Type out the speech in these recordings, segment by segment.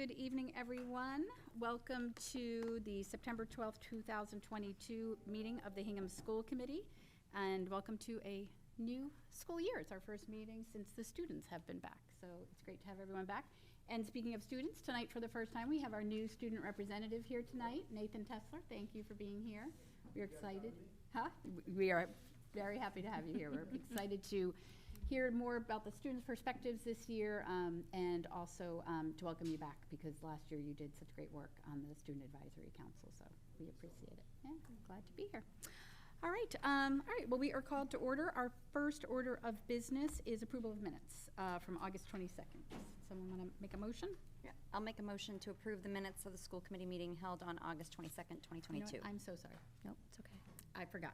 Good evening, everyone. Welcome to the September 12th, 2022 meeting of the Hingham School Committee, and welcome to a new school year. It's our first meeting since the students have been back, so it's great to have everyone back. And speaking of students, tonight for the first time, we have our new student representative here tonight, Nathan Tessler. Thank you for being here. We're excited. Huh? We are very happy to have you here. We're excited to hear more about the students' perspectives this year, and also to welcome you back, because last year you did such great work on the Student Advisory Council, so we appreciate it. Yeah, I'm glad to be here. All right, well, we are called to order. Our first order of business is approval of minutes from August 22nd. Someone want to make a motion? Yeah, I'll make a motion to approve the minutes of the school committee meeting held on August 22nd, 2022. You know what? I'm so sorry. Nope, it's okay. I forgot.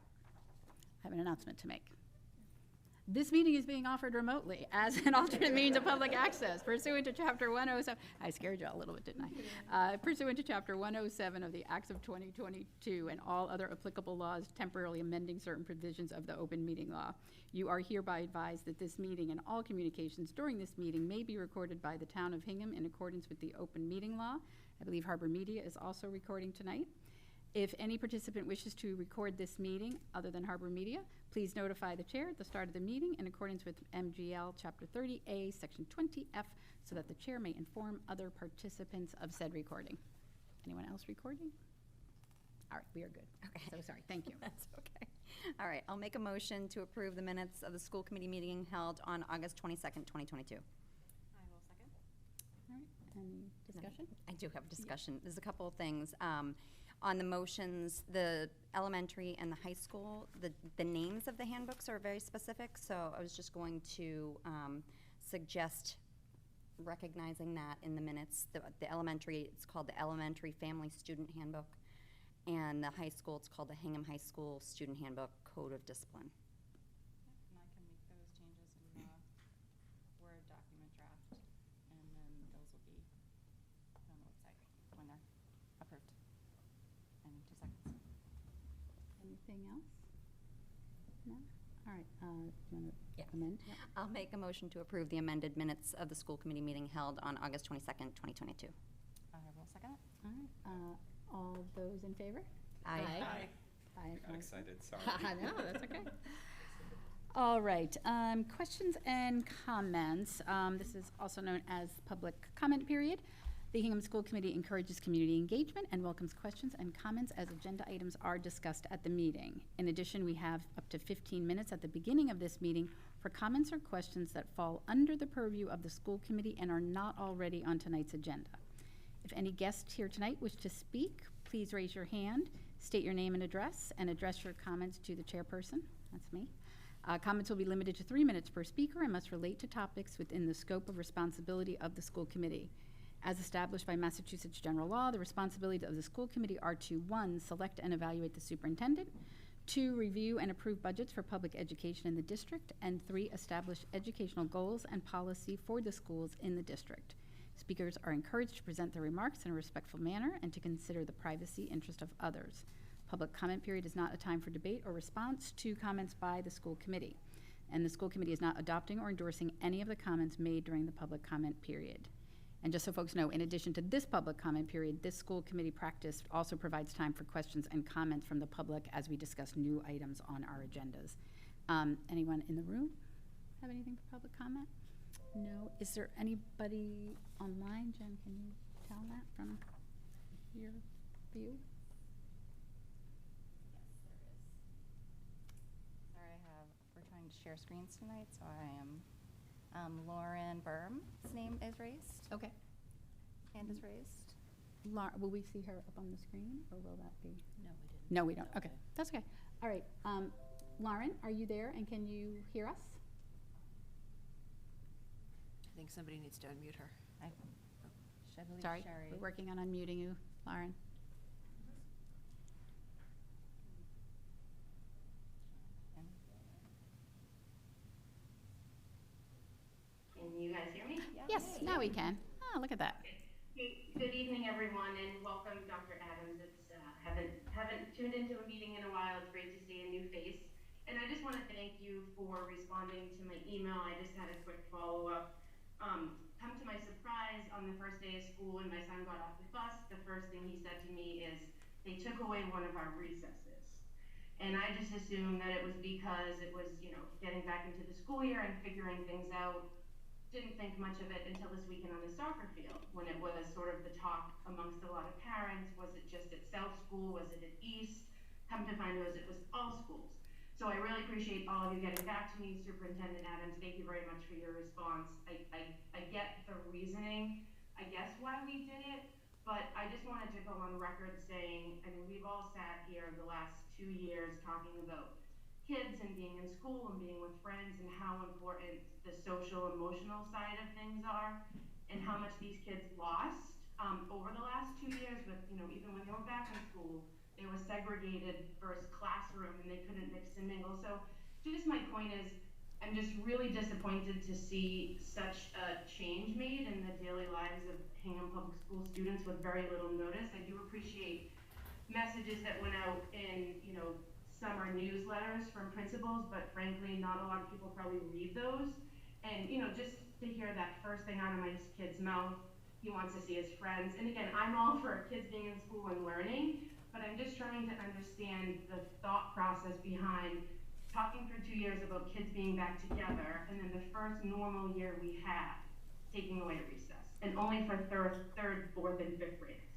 I have an announcement to make. This meeting is being offered remotely as an alternate means of public access pursuant to Chapter 107. I scared you all a little bit, didn't I? Pursuant to Chapter 107 of the Acts of 2022 and all other applicable laws temporarily amending certain provisions of the open meeting law. You are hereby advised that this meeting and all communications during this meeting may be recorded by the town of Hingham in accordance with the open meeting law. I believe Harbor Media is also recording tonight. If any participant wishes to record this meeting other than Harbor Media, please notify the chair at the start of the meeting in accordance with MGL Chapter 30A, Section 20F, so that the chair may inform other participants of said recording. Anyone else recording? All right, we are good. Okay. So sorry, thank you. That's okay. All right, I'll make a motion to approve the minutes of the school committee meeting held on August 22nd, 2022. I will second. All right, any discussion? I do have a discussion. There's a couple of things. On the motions, the elementary and the high school, the names of the handbooks are very specific, so I was just going to suggest recognizing that in the minutes. The elementary, it's called the Elementary Family Student Handbook, and the high school, it's called the Hingham High School Student Handbook Code of Discipline. And I can make those changes in the Word document draft, and then those will be put on the website when they're approved. In 2 seconds. Anything else? No? All right, do you want to Yes. amend? I'll make a motion to approve the amended minutes of the school committee meeting held on August 22nd, 2022. I will second it. All right, all those in favor? Aye. Aye. I got excited, sorry. No, that's okay. All right, questions and comments. This is also known as public comment period. The Hingham School Committee encourages community engagement and welcomes questions and comments as agenda items are discussed at the meeting. In addition, we have up to 15 minutes at the beginning of this meeting for comments or questions that fall under the purview of the school committee and are not already on tonight's agenda. If any guests here tonight wish to speak, please raise your hand, state your name and address your comments to the chairperson. That's me. Comments will be limited to 3 minutes per speaker and must relate to topics within the scope of responsibility of the school committee. As established by Massachusetts general law, the responsibilities of the school committee are to 1, select and evaluate the superintendent, 2, review and approve budgets for public education in the district, and 3, establish educational goals and policy for the schools in the district. Speakers are encouraged to present their remarks in a respectful manner and to consider the privacy interest of others. Public comment period is not a time for debate or response to comments by the school committee, and the school committee is not adopting or endorsing any of the comments made during the public comment period. And just so folks know, in addition to this public comment period, this school committee practice also provides time for questions and comments from the public as we discuss new items on our agendas. Anyone in the room have anything for public comment? No. Is there anybody online? Jen, can you tell that from your view? Yes, there is. Sorry, we're trying to share screens tonight, so I am. Lauren Berm's name is raised. Okay. Hand is raised. Will we see her up on the screen, or will that be? No, we didn't. No, we don't. Okay, that's okay. All right. Lauren, are you there, and can you hear us? I think somebody needs to unmute her. I believe Sorry, Sherry. we're working on unmuting you, Lauren. Can you guys hear me? Yes, now we can. Oh, look at that. Hey, good evening, everyone, and welcome, Dr. Adams. It's haven't tuned into a meeting in a while. It's great to see a new face. And I just want to thank you for responding to my email. I just had a quick follow-up. come to my surprise, on the first day of school when my son got off the bus, the first thing he said to me is, they took away one of our recesses. And I just assumed that it was because it was, getting back into the school year and figuring things out. Didn't think much of it until this weekend on the soccer field, when it was sort of the talk amongst a lot of parents. Was it just at South School? Was it at East? Come to find out it was all schools. So I really appreciate all of you getting back to me. Superintendent Adams, thank you very much for your response. I get the reasoning, I guess, why we did it, but I just wanted to go on record saying, I mean, we've all sat here the last 2 years talking about kids and being in school and being with friends and how important the social emotional side of things are, and how much these kids lost over the last 2 years with, even when they were back in school, they were segregated versus classroom and they couldn't mix and mingle. So just my point is, I'm just really disappointed to see such a change made in the daily lives of Hingham Public School students with very little notice. I do appreciate messages that went out in, summer newsletters from principals, but frankly, not a lot of people probably read those. And, just to hear that first thing out of my kid's mouth, he wants to see his friends. And again, I'm all for kids being in school and learning, but I'm just trying to understand the thought process behind talking for 2 years about kids being back together, and then the first normal year we had, taking away recess, and only for third, fourth, and fifth graders.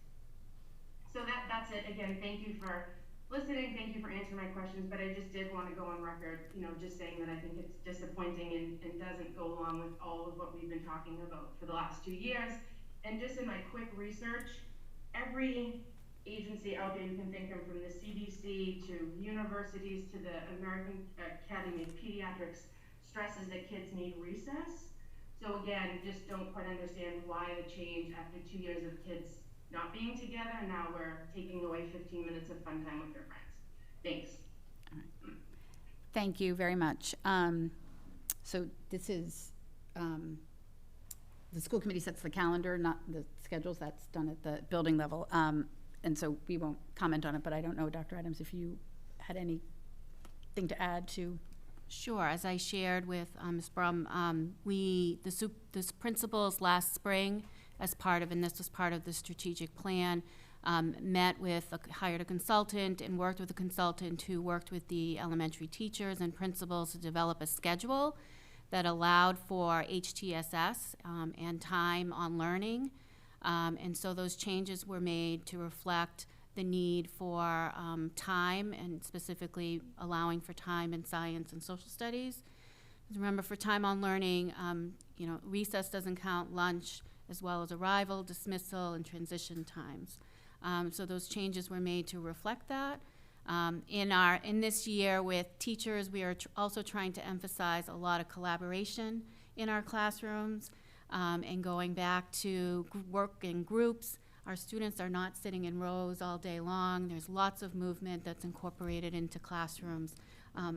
So that's it. Again, thank you for listening. Thank you for answering my questions, but I just did want to go on record, just saying that I think it's disappointing and doesn't go along with all of what we've been talking about for the last 2 years. And just in my quick research, every agency out there you can think of, from the CDC to universities to the American Academy of Pediatrics, stresses that kids need recess. So again, just don't quite understand why the change after 2 years of kids not being together, and now we're taking away 15 minutes of fun time with their friends. Thanks. All right. Thank you very much. So this is, the school committee sets the calendar, not the schedules. That's done at the building level. And so we won't comment on it, but I don't know, Dr. Adams, if you had anything to add to. Sure. As I shared with Ms. Brum, the principals last spring, and this was part of the strategic plan, hired a consultant and worked with a consultant who worked with the elementary teachers and principals to develop a schedule that allowed for HTSS and time on learning. And so those changes were made to reflect the need for time, and specifically allowing for time in science and social studies. Remember, for time on learning, recess doesn't count, lunch, as well as arrival, dismissal, and transition times. So those changes were made to reflect that. In this year with teachers, we are also trying to emphasize a lot of collaboration in our classrooms, and going back to work in groups. Our students are not sitting in rows all day long. There's lots of movement that's incorporated into classrooms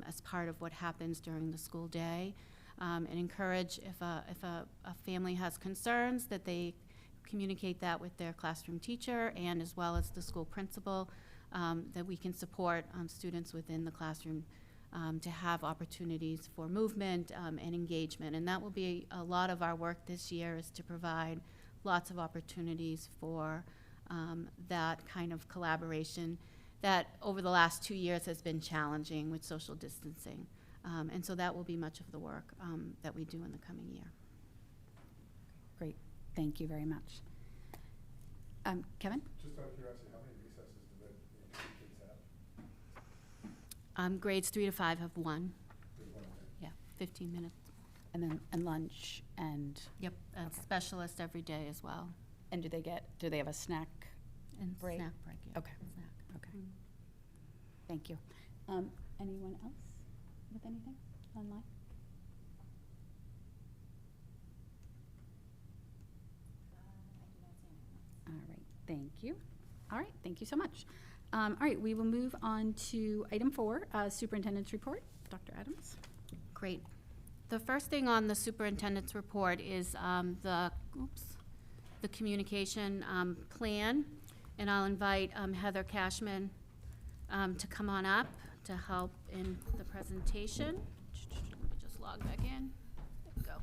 as part of what happens during the school day. And encourage, if a family has concerns, that they communicate that with their classroom teacher and as well as the school principal, that we can support students within the classroom to have opportunities for movement and engagement. And that will be a lot of our work this year, is to provide lots of opportunities for that kind of collaboration that over the last 2 years has been challenging with social distancing. And so that will be much of the work that we do in the coming year. Great. Thank you very much. Kevin? Just out of curiosity, how many recesses do the kids have? Grades 3 to 5 have one. There's one, right? Yeah, 15 minutes. And lunch and. Yep, a specialist every day as well. And do they have a snack And break? snack break, yeah. Okay. Snack. Okay. Mm. Thank you. Anyone else with anything online? I do not see anything else. All right, thank you. All right, thank you so much. All right, we will move on to item 4, Superintendent's Report. Dr. Adams? Great. The first thing on the superintendent's report is the communication plan, and I'll invite Heather Cashman to come on up to help in the presentation. Let me just log back in. There we go.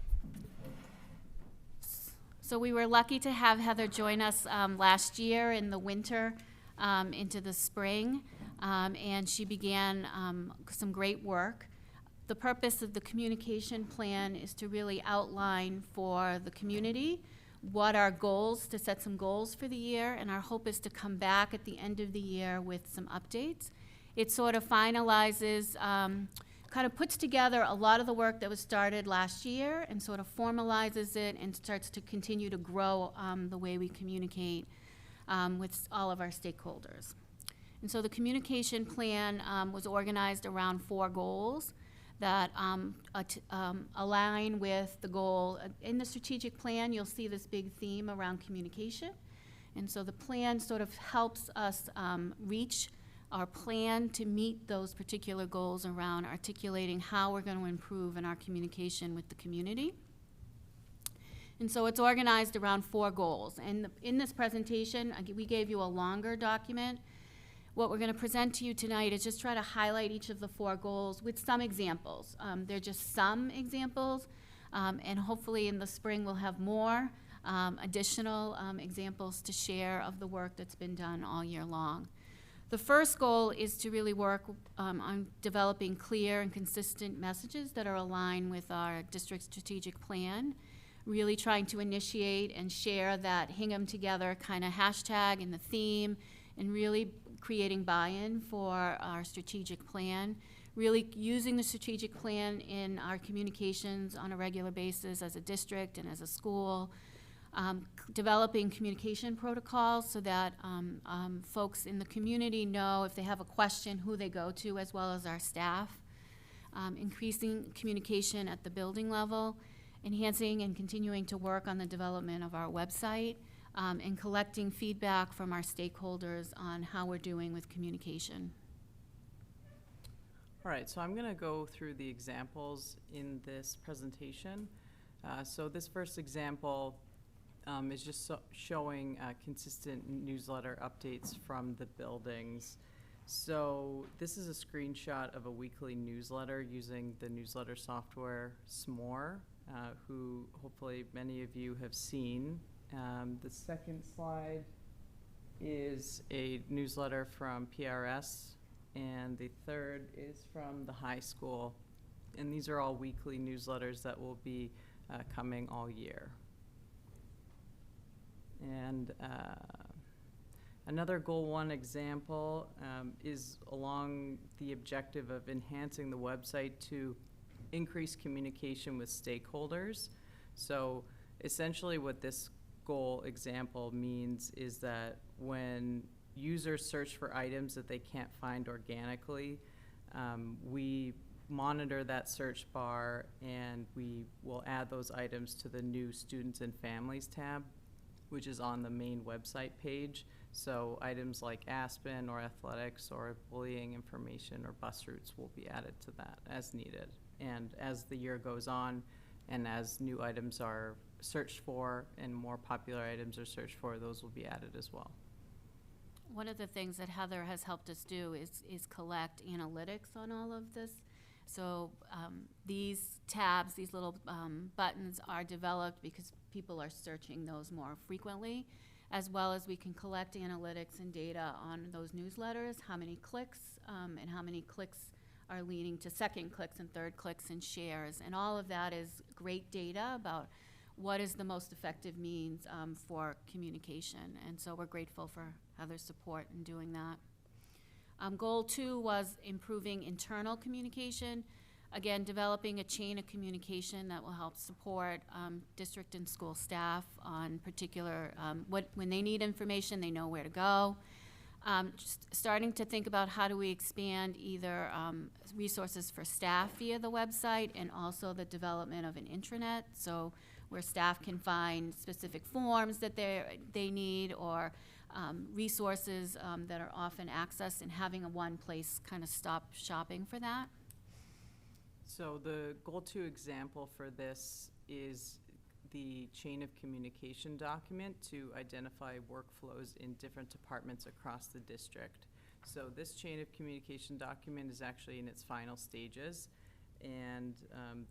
So we were lucky to have Heather join us last year in the winter into the spring, and she began some great work. The purpose of the communication plan is to really outline for the community what our goals, to set some goals for the year, and our hope is to come back at the end of the year with some updates. It sort of finalizes, kind of puts together a lot of the work that was started last year and sort of formalizes it and starts to continue to grow the way we communicate with all of our stakeholders. And so the communication plan was organized around 4 goals that align with the goal. In the strategic plan, you'll see this big theme around communication. And so the plan sort of helps us reach our plan to meet those particular goals around articulating how we're going to improve in our communication with the community. And so it's organized around 4 goals. And in this presentation, we gave you a longer document. What we're going to present to you tonight is just try to highlight each of the 4 goals with some examples. They're just some examples, and hopefully in the spring we'll have more additional examples to share of the work that's been done all year long. The first goal is to really work on developing clear and consistent messages that are aligned with our district strategic plan, really trying to initiate and share that Hingham Together kind of hashtag and the theme, and really creating buy-in for our strategic plan, really using the strategic plan in our communications on a regular basis as a district and as a school, developing communication protocols so that folks in the community know if they have a question who they go to, as well as our staff, increasing communication at the building level, enhancing and continuing to work on the development of our website, and collecting feedback from our stakeholders on how we're doing with communication. All right, so I'm going to go through the examples in this presentation. So this first example is just showing consistent newsletter updates from the buildings. So this is a screenshot of a weekly newsletter using the newsletter software S'more, who hopefully many of you have seen. The second slide is a newsletter from PRS, and the third is from the high school. And these are all weekly newsletters that will be coming all year. And another Goal 1 example is along the objective of enhancing the website to increase communication with stakeholders. So essentially what this goal example means is that when users search for items that they can't find organically, we monitor that search bar and we will add those items to the new Students and Families tab, which is on the main website page. So items like Aspen or athletics or bullying information or bus routes will be added to that as needed. And as the year goes on and as new items are searched for and more popular items are searched for, those will be added as well. One of the things that Heather has helped us do is collect analytics on all of this. So these tabs, these little buttons are developed because people are searching those more frequently, as well as we can collect analytics and data on those newsletters, how many clicks and how many clicks are leading to second clicks and third clicks and shares. And all of that is great data about what is the most effective means for communication. And so we're grateful for Heather's support in doing that. Goal 2 was improving internal communication. Again, developing a chain of communication that will help support district and school staff on particular, when they need information, they know where to go. Just starting to think about how do we expand either resources for staff via the website and also the development of an intranet, so where staff can find specific forms that they need or resources that are often accessed, and having a one place kind of stop shopping for that. So the Goal 2 example for this is the chain of communication document to identify workflows in different departments across the district. So this chain of communication document is actually in its final stages, And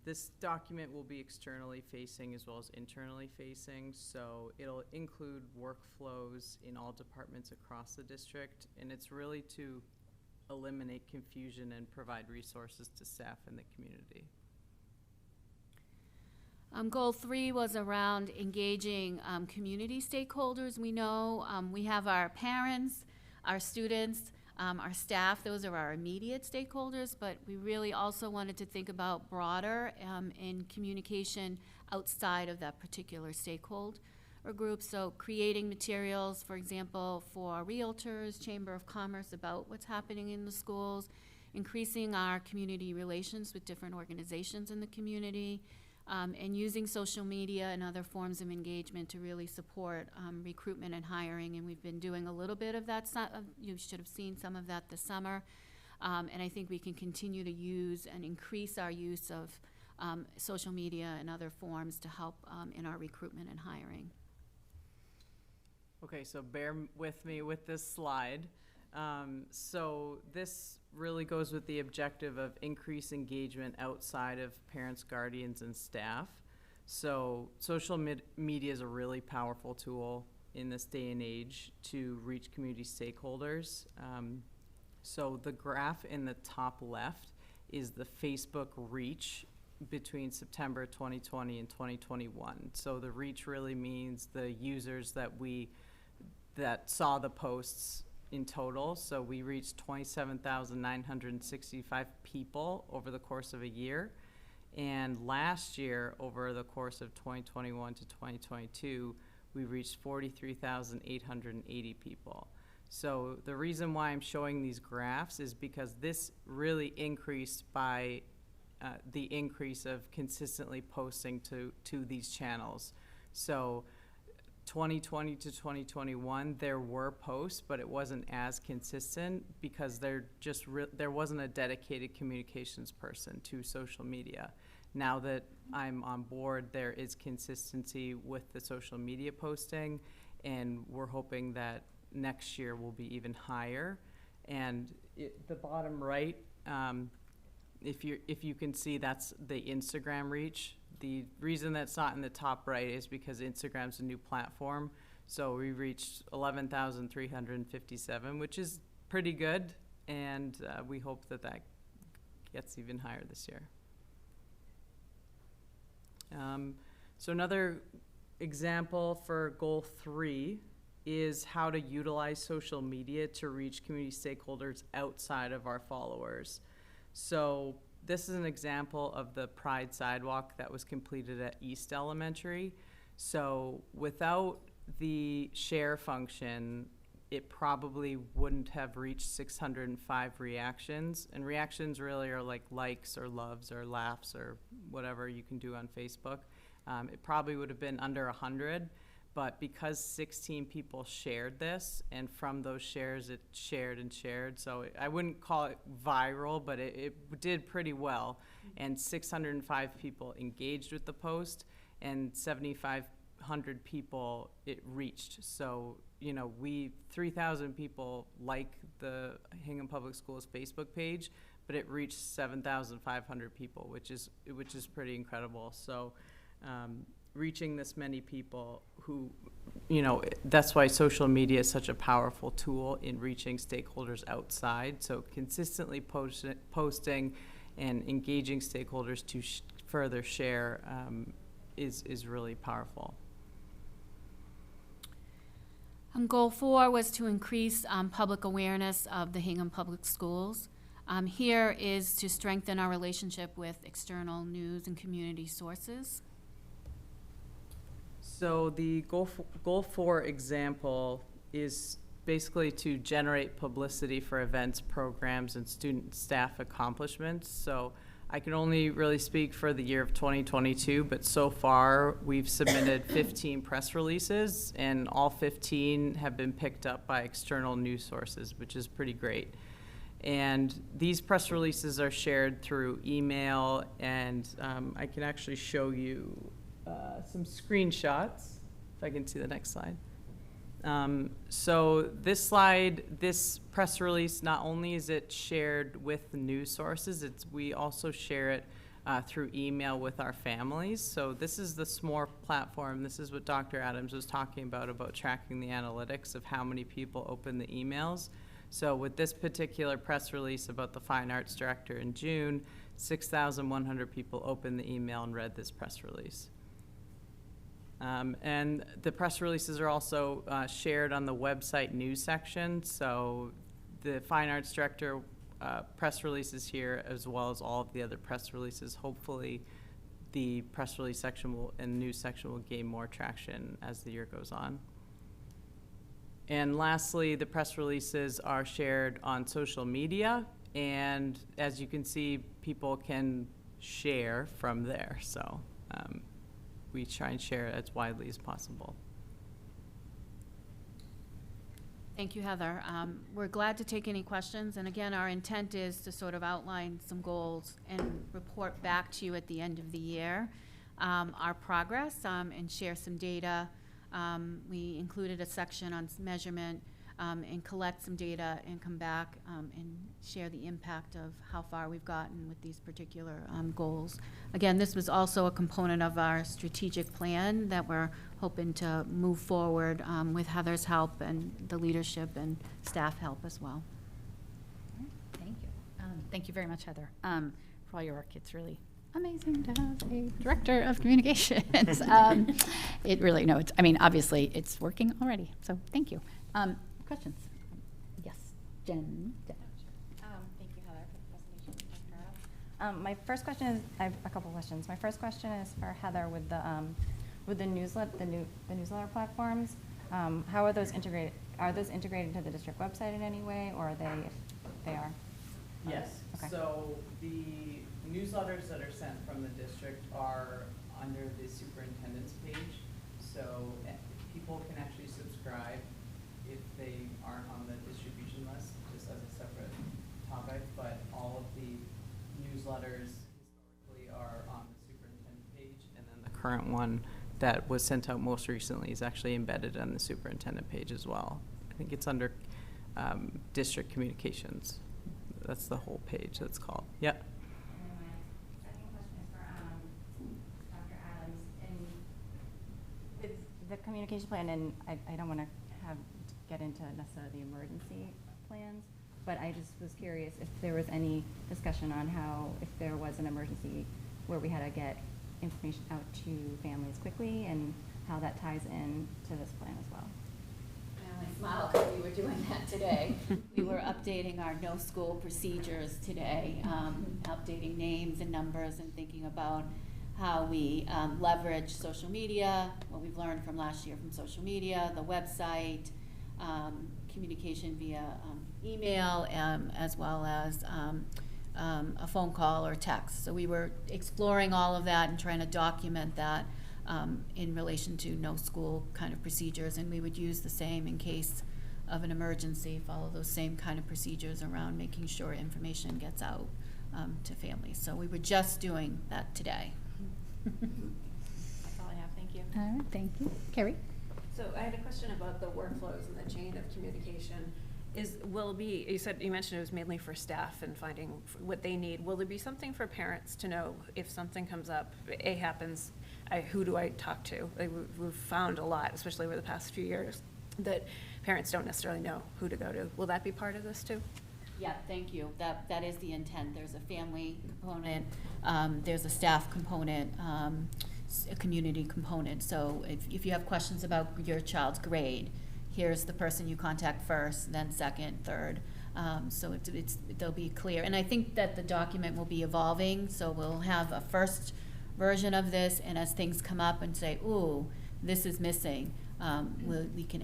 this document will be externally facing as well as internally facing, so it'll include workflows in all departments across the district, and it's really to eliminate confusion and provide resources to staff in the community. Goal 3 was around engaging community stakeholders. We know we have our parents, our students, our staff. Those are our immediate stakeholders, but we really also wanted to think about broader in communication outside of that particular stakeholder group. So creating materials, for example, for realtors, Chamber of Commerce about what's happening in the schools, increasing our community relations with different organizations in the community, and using social media and other forms of engagement to really support recruitment and hiring. And we've been doing a little bit of that. You should have seen some of that this summer. And I think we can continue to use and increase our use of social media and other forms to help in our recruitment and hiring. Okay, so bear with me with this slide. So this really goes with the objective of increased engagement outside of parents, guardians, and staff. So social media is a really powerful tool in this day and age to reach community stakeholders. So the graph in the top left is the Facebook reach between September 2020 and 2021. So the reach really means the users that saw the posts in total. So we reached 27,965 people over the course of a year. And last year, over the course of 2021 to 2022, we reached 43,880 people. So the reason why I'm showing these graphs is because this really increased by the increase of consistently posting to these channels. So 2020 to 2021, there were posts, but it wasn't as consistent because there wasn't a dedicated communications person to social media. Now that I'm on board, there is consistency with the social media posting, and we're hoping that next year will be even higher. And the bottom right, if you can see, that's the Instagram reach. The reason that's not in the top right is because Instagram's a new platform. So we reached 11,357, which is pretty good. And we hope that gets even higher this year. So another example for goal 3 is how to utilize social media to reach community stakeholders outside of our followers. So this is an example of the Pride Sidewalk that was completed at East Elementary. So without the share function, it probably wouldn't have reached 605 reactions. And reactions really are like likes or loves or laughs or whatever you can do on Facebook. It probably would have been under 100. But because 16 people shared this, and from those shares it shared and shared, so I wouldn't call it viral, but it did pretty well. And 605 people engaged with the post, and 7,500 people it reached. So, 3,000 people like the Hingham Public Schools Facebook page, but it reached 7,500 people, which is pretty incredible. So, reaching this many people who, that's why social media is such a powerful tool in reaching stakeholders outside. So consistently posting and engaging stakeholders to further share is really powerful. Goal 4 was to increase public awareness of the Hingham Public Schools. Here is to strengthen our relationship with external news and community sources. So the goal 4 example is basically to generate publicity for events, programs, and student staff accomplishments. So I can only really speak for the year of 2022, but so far we've submitted 15 press releases, and all 15 have been picked up by external news sources, which is pretty great. And these press releases are shared through email, and I can actually show you some screenshots, if I can see the next slide. So this press release, not only is it shared with the news sources, we also share it through email with our families. So this is the SMORE platform. This is what Dr. Adams was talking about tracking the analytics of how many people open the emails. So with this particular press release about the Fine Arts Director in June, 6,100 people opened the email and read this press release. And the press releases are also shared on the website news section. So the Fine Arts Director press releases here, as well as all of the other press releases. Hopefully, the press release section and news section will gain more traction as the year goes on. And lastly, the press releases are shared on social media, and as you can see, people can share from there. So we try and share it as widely as possible. Thank you, Heather. We're glad to take any questions, and again, our intent is to sort of outline some goals and report back to you at the end of the year, our progress, and share some data. We included a section on measurement, and collect some data and come back and share the impact of how far we've gotten with these particular goals. Again, this was also a component of our strategic plan that we're hoping to move forward with Heather's help and the leadership and staff help as well. Thank you. Thank you very much, Heather, for all your work. It's really amazing to have a director of communications. It really, no, it's, I mean, obviously, it's working already, so thank you. Questions? Yes, Jen. Thank you, Heather, for the presentation. My first question is, I have a couple questions. My first question is for Heather with the newsletter, the newsletter platforms. How are those integrated? Are those integrated to the district website in any way, or are they, if they are? Yes. Okay. So the newsletters that are sent from the district are under the superintendent's page. So people can actually subscribe if they aren't on the distribution list, just as a separate topic. But all of the newsletters historically are on the superintendent page, and then the current one that was sent out most recently is actually embedded on the superintendent page as well. I think it's under district communications. That's the whole page that's called. Yep. And then my second question is for Dr. Adams. And with the communication plan, and I don't want to get into necessarily the emergency plans, but I just was curious if there was any discussion on how, if there was an emergency where we had to get information out to families quickly, and how that ties in to this plan as well. I smile because we were doing that today. We were updating our no school procedures today, updating names and numbers and thinking about how we leverage social media, what we've learned from last year from social media, the website, communication via email, as well as a phone call or text. So we were exploring all of that and trying to document that in relation to no school kind of procedures, and we would use the same in case of an emergency, follow those same kind of procedures around making sure information gets out to families. So we were just doing that today. That's all I have, thank you. All right, thank you. Carrie? So I had a question about the workflows and the chain of communication. You mentioned it was mainly for staff and finding what they need. Will there be something for parents to know if something comes up, happens, who do I talk to? We've found a lot, especially over the past few years, that parents don't necessarily know who to go to. Will that be part of this too? Yeah, thank you. That is the intent. There's a family component, there's a staff component, a community component. So if you have questions about your child's grade, here's the person you contact first, then second, third. So they'll be clear. And I think that the document will be evolving, so we'll have a first version of this, and as things come up and say, ooh, this is missing, we can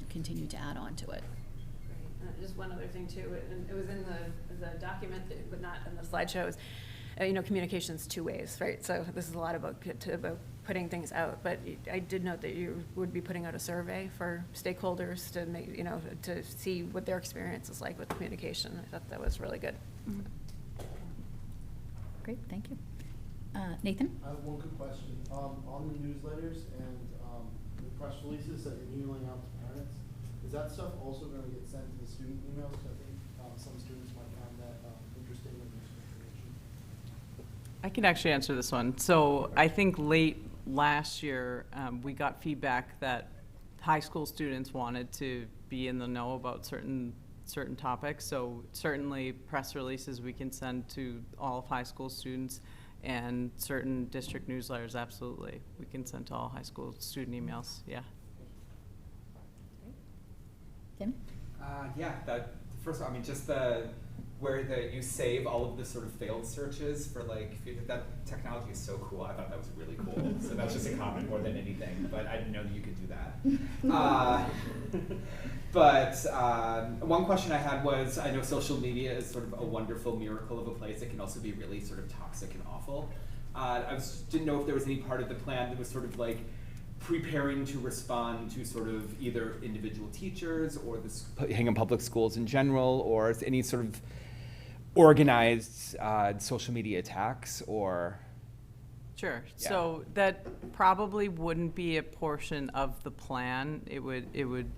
continue to add on to it. Great. Just one other thing too, and it was in the document, but not in the slideshows. Communication's two ways, right? So this is a lot about putting things out, but I did note that you would be putting out a survey for stakeholders to make, to see what their experience is like with communication. I thought that was really good. Mm-hmm. Great, thank you. Nathan? I have one good question. On the newsletters and the press releases that you're emailing out to parents, is that stuff also going to get sent to the student emails? I think some students might find that interesting and useful information. I can actually answer this one. So I think late last year, we got feedback that high school students wanted to be in the know about certain topics. So certainly press releases we can send to all of high school students, and certain district newsletters, absolutely. We can send to all high school student emails, yeah. Tim? Yeah, that first of all, I mean, just you save all of the sort of failed searches for like that technology is so cool. I thought that was really cool. So that's just a comment more than anything, but I didn't know that you could do that. But one question I had was, I know social media is sort of a wonderful miracle of a place. It can also be really sort of toxic and awful. Didn't know if there was any part of the plan that was sort of like preparing to respond to sort of either individual teachers or the Hingham Public Schools in general, or any sort of organized social media attacks, or... Sure. Yeah. So that probably wouldn't be a portion of the plan. It would.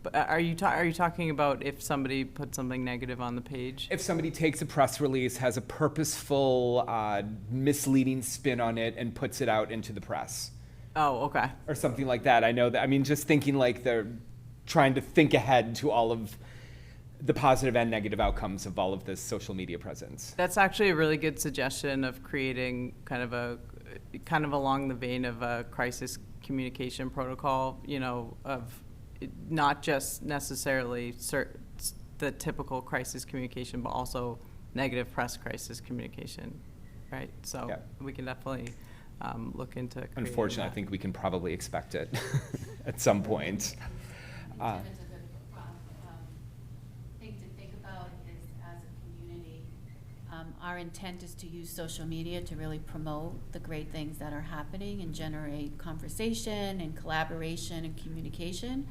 But are you talking about if somebody put something negative on the page? If somebody takes a press release, has a purposeful, misleading spin on it, and puts it out into the press. Oh, okay. Or something like that. I know that, I mean, just thinking like they're trying to think ahead to all of the positive and negative outcomes of all of this social media presence. That's actually a really good suggestion of creating kind of along the vein of a crisis communication protocol, you know, of not just necessarily the typical crisis communication, but also negative press crisis communication, right? So Yeah. we can definitely look into creating Unfortunately, I that. think we can probably expect it at some point. It's a good thing to think about is, as a community, our intent is to use social media to really promote the great things that are happening and generate conversation and collaboration and communication.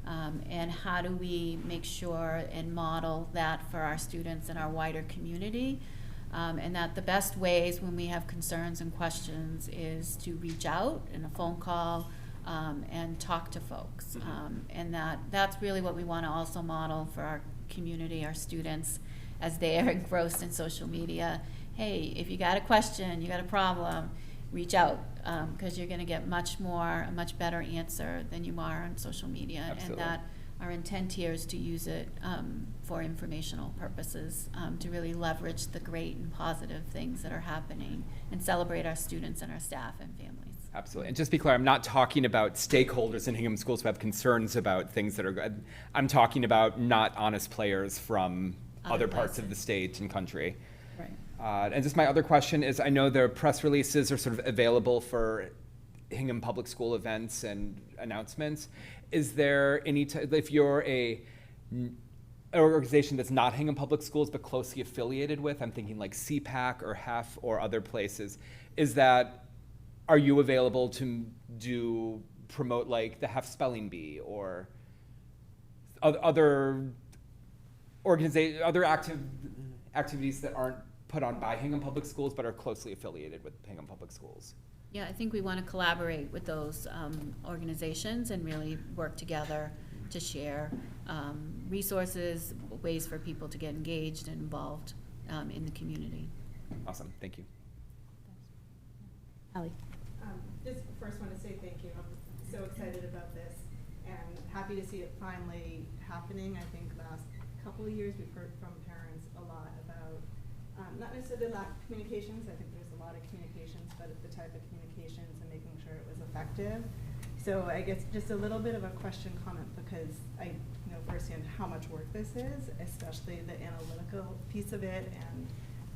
And how do we make sure and model that for our students and our wider community? And that the best ways when we have concerns and questions is to reach out in a phone call and talk to folks. And that's really what we want to also model for our community, our students, as they are engrossed in social media. Hey, if you got a question, you got a problem, reach out, because you're going to get a much better answer than you are on social media. Absolutely. And that our intent here is to use it for informational purposes, to really leverage the great and positive things that are happening and celebrate our students and our staff and families. Absolutely. And just be clear, I'm not talking about stakeholders in Hingham schools who have concerns about things that are good. I'm talking about not honest players from other parts of the state and country. Right. And just my other question is, I know their press releases are sort of available for Hingham Public School events and announcements. Is there any, if you're an organization that's not Hingham Public Schools but closely affiliated with, I'm thinking like CPAC or HEF or other places, are you available to promote like the HEF Spelling Bee or other activities that aren't put on by Hingham Public Schools but are closely affiliated with Hingham Public Schools? Yeah, I think we want to collaborate with those organizations and really work together to share resources, ways for people to get engaged and involved in the community. Awesome, thank you. Ally? Just first want to say thank you. I'm so excited about this and happy to see it finally happening. I think last couple of years we've heard from parents a lot about not necessarily lack of communications. I think there's a lot of communications, but the type of communications and making sure it was effective. So I guess just a little bit of a question comment, because I know firsthand how much work this is, especially the analytical piece of it and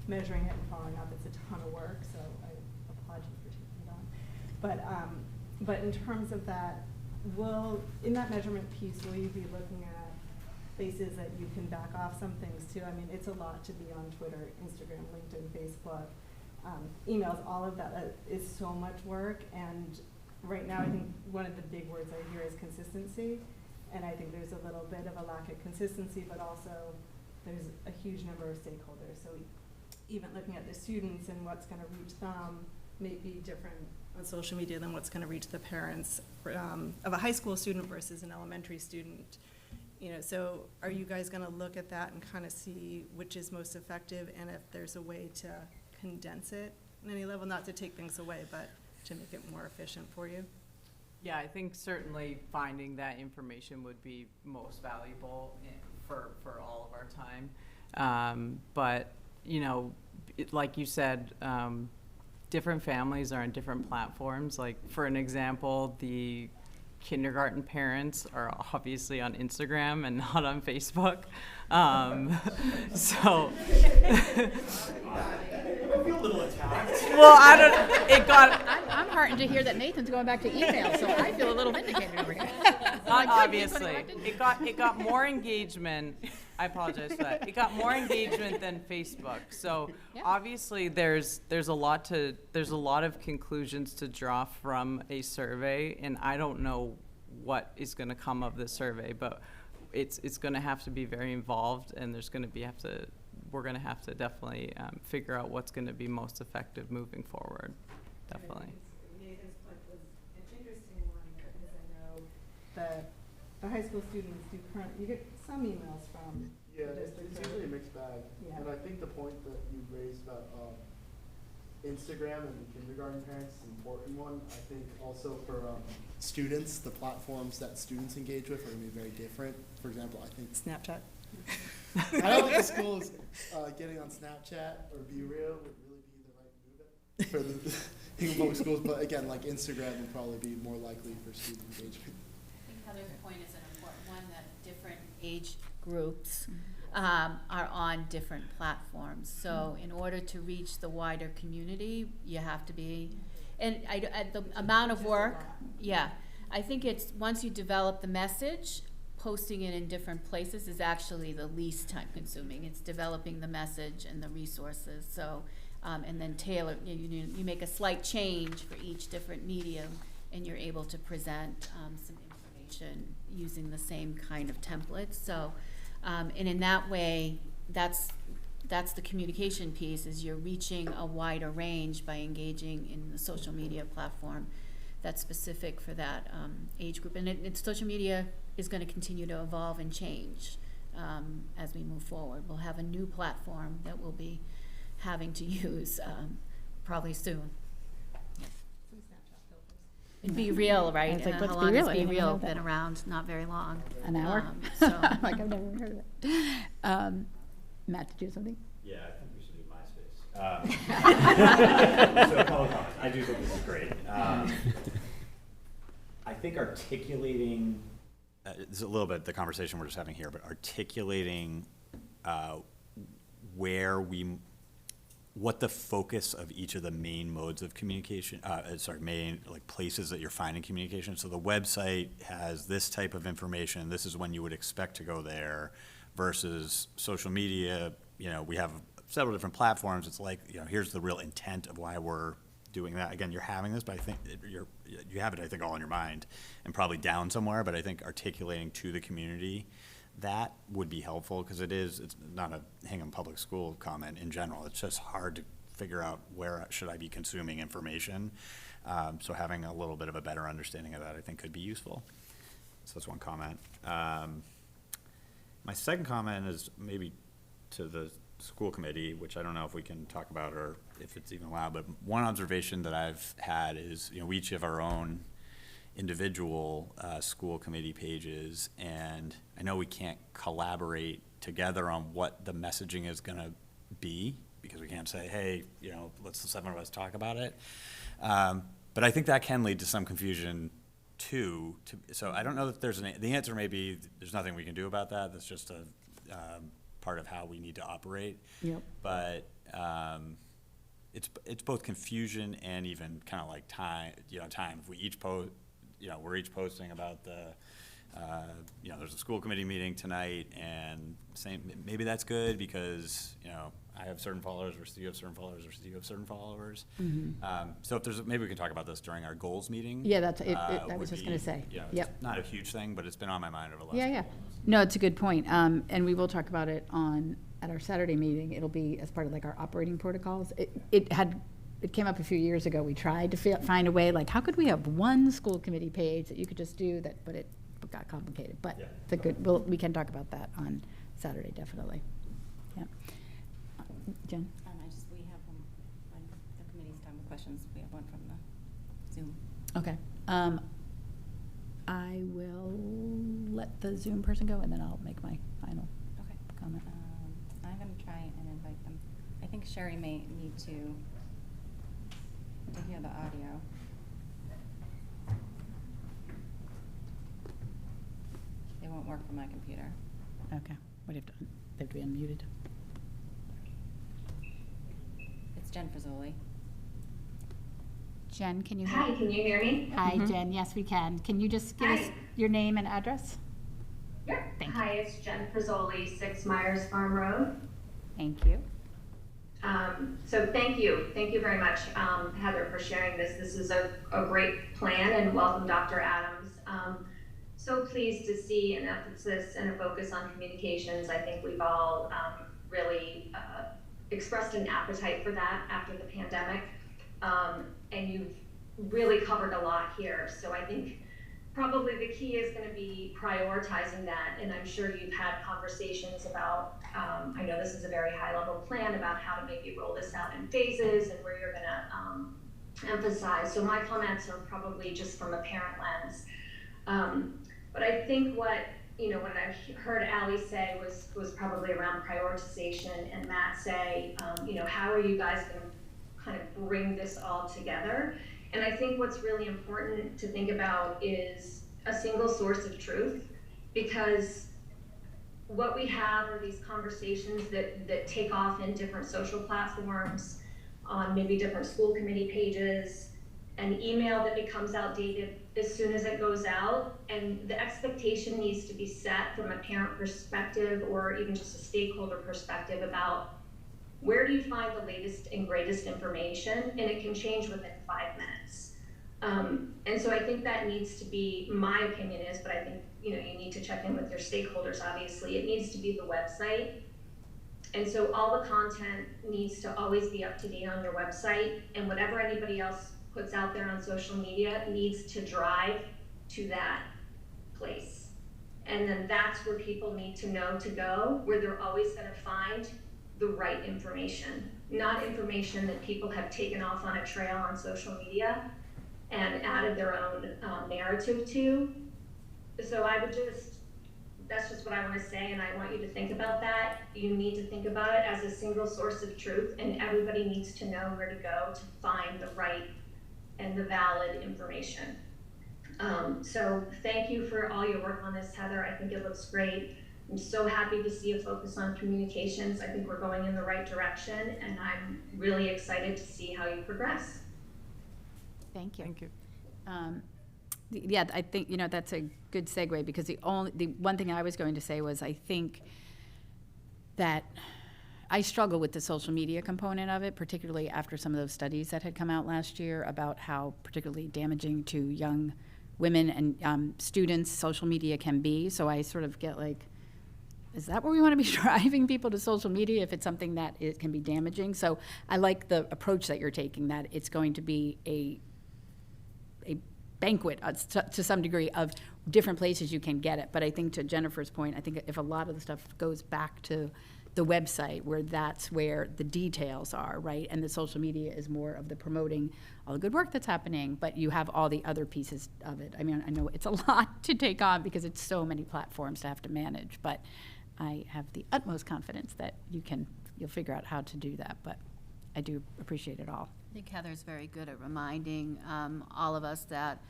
measuring it and following up. It's a ton of work, so I applaud you for taking it on. But in terms of that, in that measurement piece, will you be looking at places that you can back off some things too? I mean, it's a lot to be on Twitter, Instagram, LinkedIn, Facebook, emails, all of that is so much work. And right now, I think one of the big words I hear is consistency. And I think there's a little bit of a lack of consistency, but also there's a huge number of stakeholders. So even looking at the students and what's going to reach them may be different on social media than what's going to reach the parents of a high school student versus an elementary student. You know, so are you guys going to look at that and kind of see which is most effective, and if there's a way to condense it on any level, not to take things away, but to make it more efficient for you? Yeah, I think certainly finding that information would be most valuable for all of our time. But, you know, like you said, different families are on different platforms. Like, for an example, the kindergarten parents are obviously on Instagram and not on Facebook. So, I feel a little attacked. well, I don't, it got, I'm heartened to hear that Nathan's going back to email, so I feel a little vindicated over here. not obviously. It got more engagement. I apologize for that. It got more engagement than Facebook. So Yeah. obviously there's a lot of conclusions to draw from a survey, and I don't know what is going to come of the survey, but it's going to have to be very involved, and we're going to have to definitely figure out what's going to be most effective moving forward. Definitely. Nathan's point was an interesting one, because I know the high school students do you get some emails from Yeah, the it's district. usually a mixed bag. Yeah. And I think the point that you raised about Instagram and kindergarten parents is an important one. I think also for students, the platforms that students engage with are going to be very different. For example, I think Snapchat. I don't think the schools getting on Snapchat or Be Real would really be the right move for the Hingham Public Schools. But again, like Instagram would probably be more likely for student engagement. I think Heather's point is an important one, that different age groups are on different platforms. So in order to reach the wider community, you have to be, and the amount of work, yeah, I think it's, once you develop the message, posting it in different places is actually the least time consuming. It's developing the message and the resources. So, and then tailor, you make a slight change for each different medium, and you're able to present some information using the same kind of templates. So, and in that way, that's the communication piece, is you're reaching a wider range by engaging in the social media platform that's specific for that age group. And social media is going to continue to evolve and change as we move forward. We'll have a new platform that we'll be having to use probably soon. Some Snapchat filters. And Be Real, right? I was like, How what's Be long Real? has I Be didn't even Real know that. been around? Not very long. An hour? So, Like, I've never heard of it. Matt, did you have something? Yeah, I think we should do MySpace. So a couple of comments. I do think this is great. I think articulating, this is a little bit the conversation we're just having here, but articulating what the focus of each of the main modes of communication, main like places that you're finding communication. So the website has this type of information. This is when you would expect to go there, versus social media. You know, we have several different platforms. It's like, you know, here's the real intent of why we're doing that. Again, you're having this, but I think you have it, I think, all in your mind and probably down somewhere. But I think articulating to the community that would be helpful, because it's not a Hingham Public School comment in general. It's just hard to figure out where should I be consuming information. So having a little bit of a better understanding of that, I think, could be useful. So that's one comment. My second comment is maybe to the school committee, which I don't know if we can talk about or if it's even allowed, but one observation that I've had is, you know, we each have our own individual school committee pages, and I know we can't collaborate together on what the messaging is going to be, because we can't say, hey, you know, let's the 7 of us talk about it. But I think that can lead to some confusion too. So I don't know if the answer may be there's nothing we can do about that. That's just a part of how we need to operate. Yep. But it's both confusion and even kind of like time. If we each post, we're each posting about there's a school committee meeting tonight, and maybe that's good because, I have certain followers versus you have certain followers versus you have certain followers. Mm-hmm. So if maybe we can talk about this during our goals meeting. Yeah, that's it. I was just going to say. It's Yep. not a huge thing, but it's been on my mind over the last Yeah. couple of months. No, it's a good point. And we will talk about it at our Saturday meeting. It'll be as part of like our operating protocols. It came up a few years ago. We tried to find a way, like, how could we have one school committee page that you could just do that, but it got complicated. But Yeah. we can talk about that on Saturday, definitely. Yeah. Jen? We have them when the committee's questions. We have one from the Zoom. Okay. I will let the Zoom person go, and then I'll make my final Okay. comment. I'm going to try and invite them. I think Sherry may need to hear the audio. It won't work from my computer. Okay. What do you have to, they have to be unmuted? It's Jen Frizzoli. Jen, can you hear? Hi, can you hear me? Hi, Jen. Yes, we can. Can you just give us Hi. your name and address? Yep. Thank Hi, it's Jen Frizzoli, 6 Myers Farm Road. Thank you. So thank you very much, Heather, for sharing this. This is a great plan, and welcome, Dr. Adams. So pleased to see an emphasis and a focus on communications. I think we've all really expressed an appetite for that after the pandemic, and you've really covered a lot here. So I think probably the key is going to be prioritizing that, and I'm sure you've had conversations about, I know this is a very high level plan about how to maybe roll this out in phases and where you're going to emphasize. So my comments are probably just from a parent lens. But I think what, what I heard Allie say was probably around prioritization, and Matt say, how are you guys going to kind of bring this all together? And I think what's really important to think about is a single source of truth, because what we have are these conversations that take off in different social platforms, on maybe different school committee pages, an email that becomes outdated as soon as it goes out, and the expectation needs to be set from a parent perspective or even just a stakeholder perspective about where do you find the latest and greatest information, and it can change within 5 minutes. And so I think that needs to be, my opinion is, but I think you need to check in with your stakeholders, obviously, it needs to be the website. And so all the content needs to always be up to date on your website, and whatever anybody else puts out there on social media needs to drive to that place. And then that's where people need to know to go, where they're always going to find the right information, not information that people have taken off on a trail on social media and added their own narrative to. So I would that's just what I want to say, and I want you to think about that. You need to think about it as a single source of truth, and everybody needs to know where to go to find the right and the valid information. So thank you for all your work on this, Heather. I think it looks great. I'm so happy to see a focus on communications. I think we're going in the right direction, and I'm really excited to see how you progress. Thank you. Thank you. Yeah, I think, that's a good segue, because the one thing I was going to say was, I think that I struggle with the social media component of it, particularly after some of those studies that had come out last year about how particularly damaging to young women and students social media can be. So I sort of get like, is that where we want to be driving people to social media if it's something that it can be damaging? So I like the approach that you're taking, that it's going to be a banquet to some degree of different places you can get it. But I think, to Jennifer's point, I think if a lot of the stuff goes back to the website, where that's where the details are, right? And the social media is more of the promoting all the good work that's happening, but you have all the other pieces of it. I mean, I know it's a lot to take on because it's so many platforms to have to manage, but I have the utmost confidence that you'll figure out how to do that, but I do appreciate it all. I think Heather's very good at reminding all of us that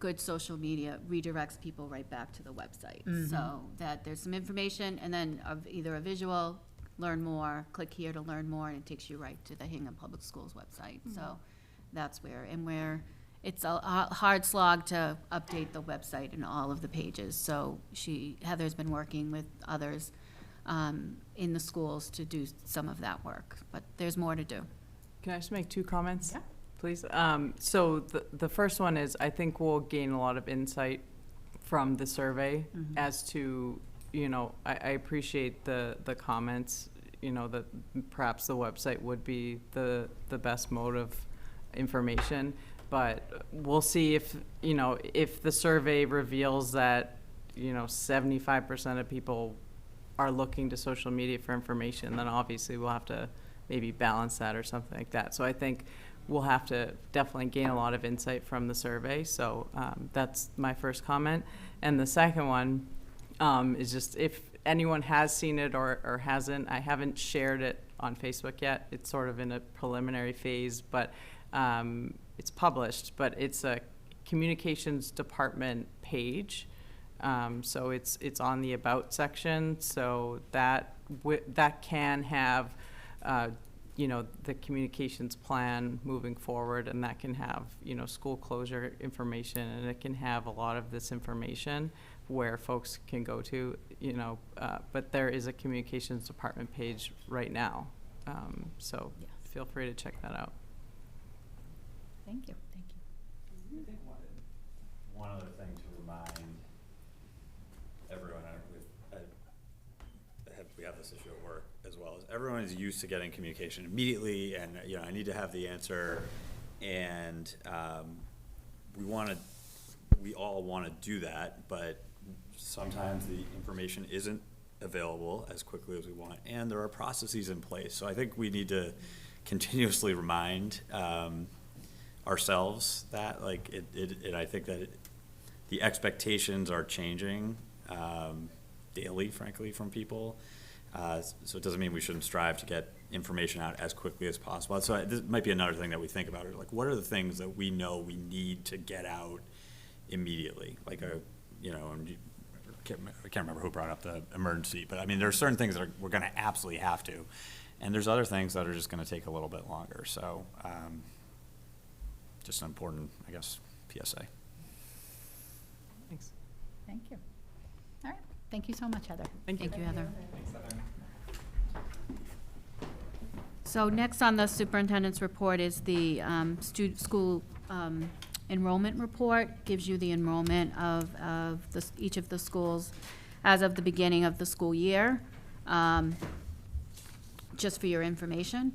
good social media redirects people right back to the website. Mhm. So that there's some information, and then either a visual, learn more, click here to learn more, and it takes you right to the Hingham Public Schools website. So that's where it's a hard slog to update the website and all of the pages. So Heather's been working with others in the schools to do some of that work, but there's more to do. Can I just make 2 comments? Yeah. Please. So the first one is, I think we'll gain a lot of insight from the survey as to, I appreciate the comments, that perhaps the website would be the best mode of information, but we'll see if the survey reveals that, 75% of people are looking to social media for information, then obviously we'll have to maybe balance that or something like that. So I think we'll have to definitely gain a lot of insight from the survey. So that's my first comment. And the second one is just if anyone has seen it or hasn't, I haven't shared it on Facebook yet. It's sort of in a preliminary phase, but it's published, but it's a communications department page. So it's on the About section, so that can have, the communications plan moving forward, and that can have, school closure information, and it can have a lot of this information where folks can go to, but there is a communications department page right now. So Yes. feel free to check that out. Thank you. Thank you. I think one other thing to remind everyone, we have this issue at work as well, as everyone is used to getting communication immediately, and I need to have the answer, and we all want to do that, but sometimes the information isn't available as quickly as we want, and there are processes in place. So I think we need to continuously remind ourselves that, I think that the expectations are changing daily, frankly, from people. So it doesn't mean we shouldn't strive to get information out as quickly as possible. So this might be another thing that we think about, what are the things that we know we need to get out immediately? I can't remember who brought up the emergency, but I mean, there are certain things that we're going to absolutely have to, and there's other things that are just going to take a little bit longer. So just an important, I guess, PSA. Thanks. Thank you. All right. Thank you so much, Heather. Thank you. Thank you, Heather. Thanks, Heather. So next on the superintendent's report is the school enrollment report. Gives you the enrollment of each of the schools as of the beginning of the school year, just for your information.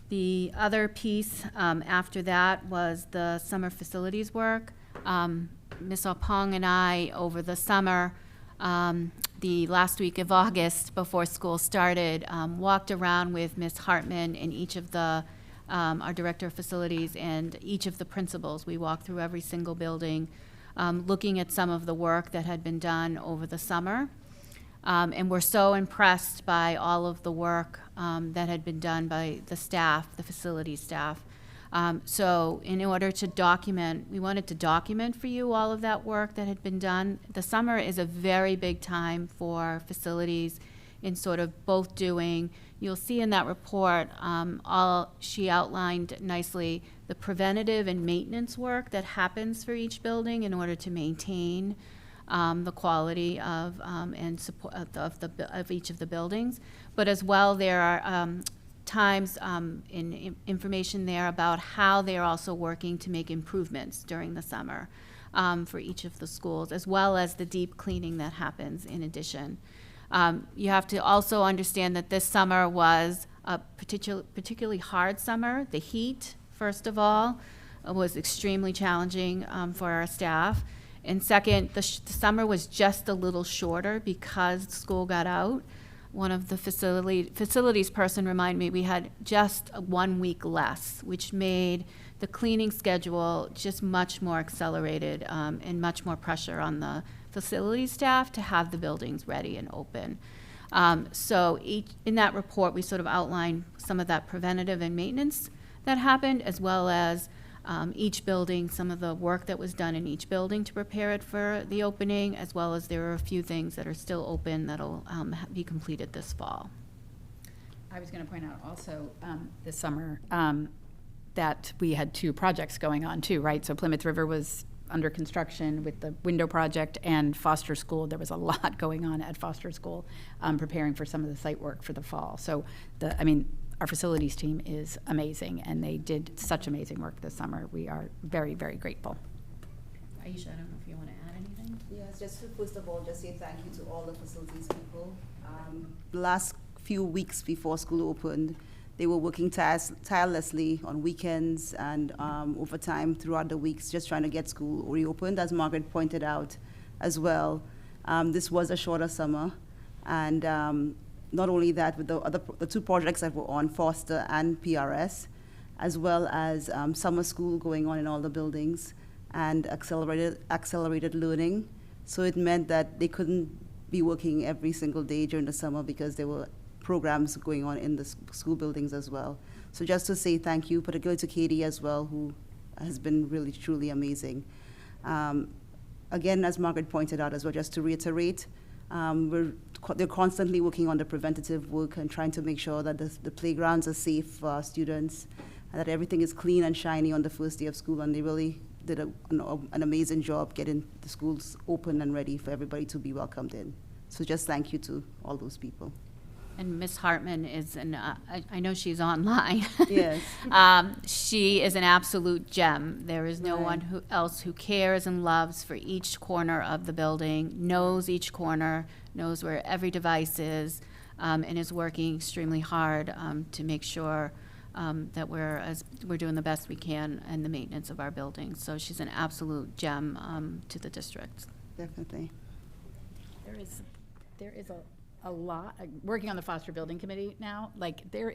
The other piece after that was the summer facilities work. Ms. Opong and I, over the summer, the last week of August, before school started, walked around with Ms. Hartman and each of the, our director of facilities and each of the principals. We walked through every single building, looking at some of the work that had been done over the summer. And we're so impressed by all of the work that had been done by the staff, the facility staff. So in order to document, we wanted to document for you all of that work that had been done. The summer is a very big time for facilities in sort of both doing, you'll see in that report, she outlined nicely the preventative and maintenance work that happens for each building in order to maintain the quality of and support of each of the buildings. But as well, there are times in information there about how they are also working to make improvements during the summer for each of the schools, as well as the deep cleaning that happens in addition. You have to also understand that this summer was a particularly hard summer. The heat, first of all, was extremely challenging for our staff. And second, the summer was just a little shorter because school got out. One of the facilities person reminded me we had just 1 week less, which made the cleaning schedule just much more accelerated and much more pressure on the facility staff to have the buildings ready and open. So in that report, we sort of outlined some of that preventative and maintenance that happened, as well as each building, some of the work that was done in each building to prepare it for the opening, as well as there are a few things that are still open that'll be completed this fall. I was going to point out also this summer that we had 2 projects going on too, right? So Plymouth River was under construction with the window project, and Foster School, there was a lot going on at Foster School preparing for some of the site work for the fall. So our facilities team is amazing, and they did such amazing work this summer. We are very, very grateful. Aisha, I don't know if you want to add anything? Yes, just first of all, just say thank you to all the facilities people. The last few weeks before school opened, they were working tirelessly on weekends and overtime throughout the weeks, just trying to get school reopened, as Margaret pointed out as well. This was a shorter summer, and not only that, with the 2 projects that were on, Foster and PRS, as well as summer school going on in all the buildings and accelerated learning. So it meant that they couldn't be working every single day during the summer because there were programs going on in the school buildings as well. So just to say thank you, particularly to Katie as well, who has been really, truly amazing. Again, as Margaret pointed out as well, just to reiterate, they're constantly working on the preventative work and trying to make sure that the playgrounds are safe for our students, and that everything is clean and shiny on the first day of school, and they really did an amazing job getting the schools open and ready for everybody to be welcomed in. So just thank you to all those people. And Miss Hartman is I know she's online. Yes. She is an absolute gem. There is no Right. one else who cares and loves for each corner of the building, knows each corner, knows where every device is, and is working extremely hard to make sure that we're doing the best we can in the maintenance of our buildings. So she's an absolute gem to the district. Definitely. There is a lot, working on the Foster Building Committee now, like there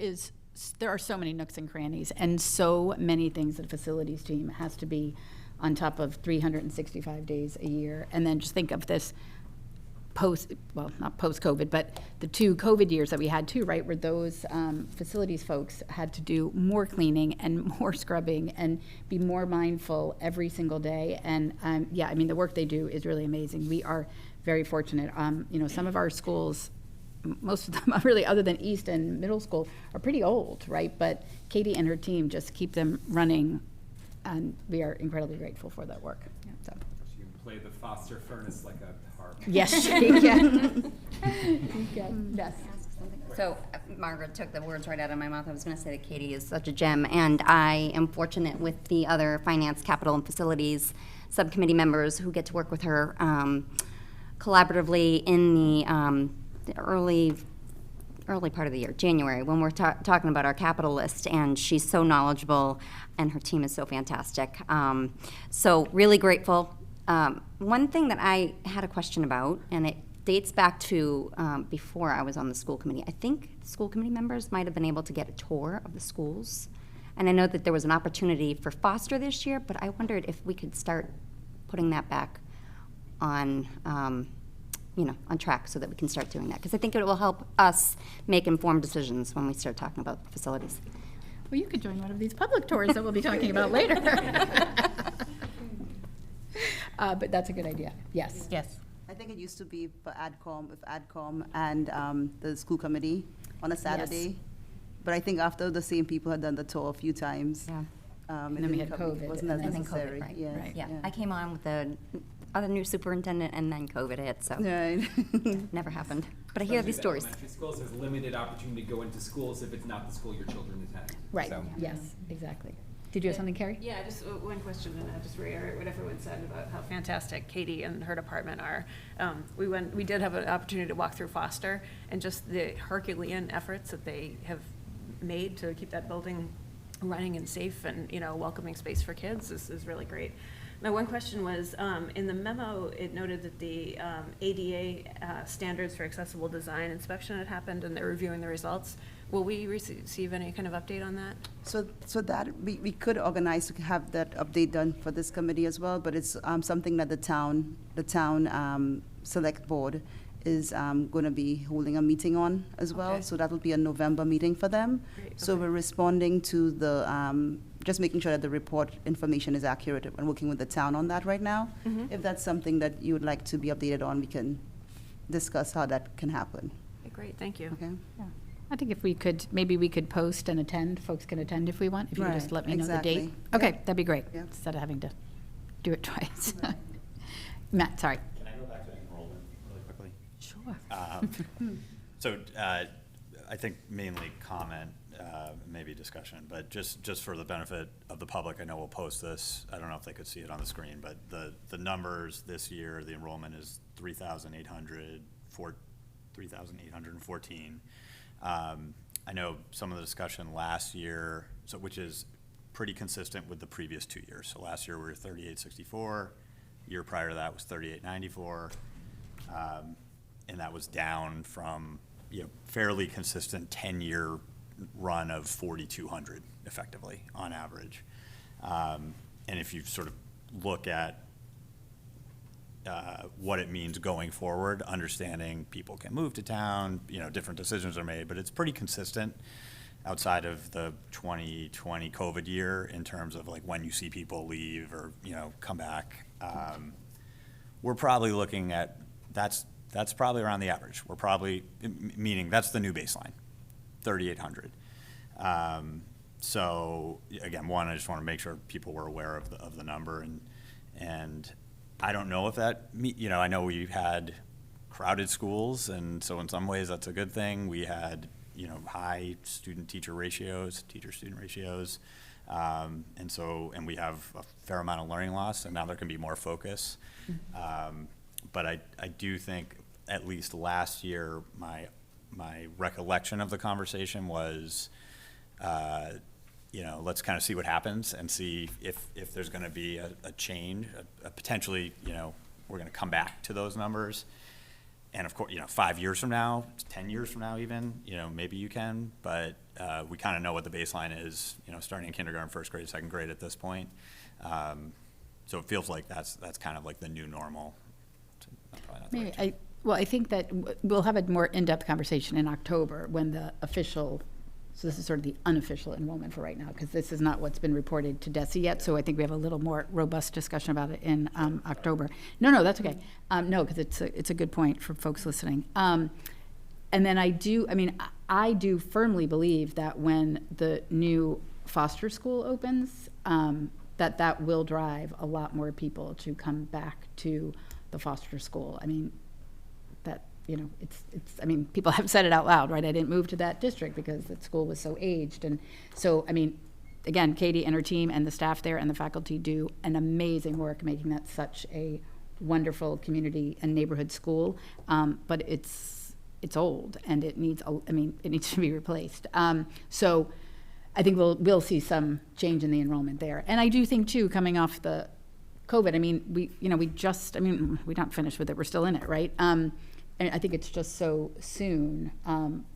are so many nooks and crannies and so many things that the facilities team has to be on top of 365 days a year. And then just think of this not post-COVID, but the 2 COVID years that we had too, right, where those facilities folks had to do more cleaning and more scrubbing and be more mindful every single day. And yeah, I mean, the work they do is really amazing. We are very fortunate. Some of our schools, most of them really, other than East and middle school, are pretty old, right? But Katie and her team just keep them running, and we are incredibly grateful for that work. Yeah, so. You can play the Foster furnace like a harp. Yes, she can. Yes. So Margaret took the words right out of my mouth. I was going to say that Katie is such a gem, and I am fortunate with the other finance, capital, and facilities subcommittee members who get to work with her collaboratively in the early part of the year, January, when we're talking about our capital list, and she's so knowledgeable, and her team is so fantastic. So really grateful. One thing that I had a question about, and it dates back to before I was on the school committee. I think school committee members might have been able to get a tour of the schools. And I know that there was an opportunity for Foster this year, but I wondered if we could start putting that back on, on track so that we can start doing that. Because I think it will help us make informed decisions when we start talking about facilities. Well, you could join one of these public tours that we'll be talking about later. But that's a good idea. Yes. Yes. I think it used to be for AdCom and the school committee on a Saturday. Yes. But I think after the same people had done the tour a few times. Yeah. And then we had COVID, It wasn't as and then necessary. COVID, right? Yes, Right. Yeah, I came on with the other new superintendent, and then COVID hit, so Right. never happened. But I hear these stories. Elementary schools, there's limited opportunity to go into schools if it's not the school your children attend. Right. So. Yes, exactly. Did you have something, Carrie? Yeah, just one question, and I'll just reiterate what everyone said about how fantastic Katie and her department are. We did have an opportunity to walk through Foster, and just the Herculean efforts that they have made to keep that building running and safe and, welcoming space for kids is really great. My one question was, in the memo, it noted that the ADA standards for accessible design inspection had happened, and they're reviewing the results. Will we receive any kind of update on that? So that, we could organize to have that update done for this committee as well, but it's something that the town select board is going to be holding a meeting on as well. Okay. So that will be a November meeting for them. Great, So okay. we're responding to the, just making sure that the report information is accurate and working with the town on that right now. Mhm. If that's something that you would like to be updated on, we can discuss how that can happen, Okay, great, thank you. okay? I think if we could, maybe we could post and attend, folks can attend if we want, if you could just Right, let me know the date. exactly. Okay, that'd be great, Yep. instead of having to do it twice. Matt, sorry. Can I go back to enrollment really quickly? Sure. So I think mainly comment, maybe discussion, but just for the benefit of the public, I know we'll post this. I don't know if they could see it on the screen, but the numbers this year, the enrollment is 3,814. I know some of the discussion last year, which is pretty consistent with the previous 2 years. So last year we were 3,864. Year prior to that was 3,894. And that was down from fairly consistent 10-year run of 4,200 effectively on average. And if you sort of look at what it means going forward, understanding people can move to town, different decisions are made, but it's pretty consistent outside of the 2020 COVID year in terms of like when you see people leave or, come back. We're probably looking at, that's probably around the average. We're probably, meaning that's the new baseline, 3,800. So again, one, I just want to make sure people were aware of the number, and I don't know if that, I know we've had crowded schools, and so in some ways that's a good thing. We had, high student-teacher ratios, teacher-student ratios, and we have a fair amount of learning loss, and now there can be more focus. But I do think, at least last year, my recollection of the conversation was, let's kind of see what happens and see if there's going to be a change, potentially, we're going to come back to those numbers. And of course, 5 years from now, 10 years from now even, maybe you can, but we kind of know what the baseline is, starting in kindergarten, first grade, second grade at this point. So it feels like that's kind of like the new normal. I think that we'll have a more in-depth conversation in October when the official, so this is sort of the unofficial enrollment for right now, because this is not what's been reported to DESE yet, so I think we have a little more robust discussion about it in October. No, that's okay. No, because it's a good point for folks listening. And then I do firmly believe that when the new foster school opens, that will drive a lot more people to come back to the foster school. People have said it out loud, right? I didn't move to that district because the school was so aged. And so, again, Katie and her team and the staff there and the faculty do an amazing work making that such a wonderful community and neighborhood school. But it's old and it needs to be replaced. So I think we'll see some change in the enrollment there. And I do think too, coming off the COVID, we're not finished with it. We're still in it, right? And I think it's just so soon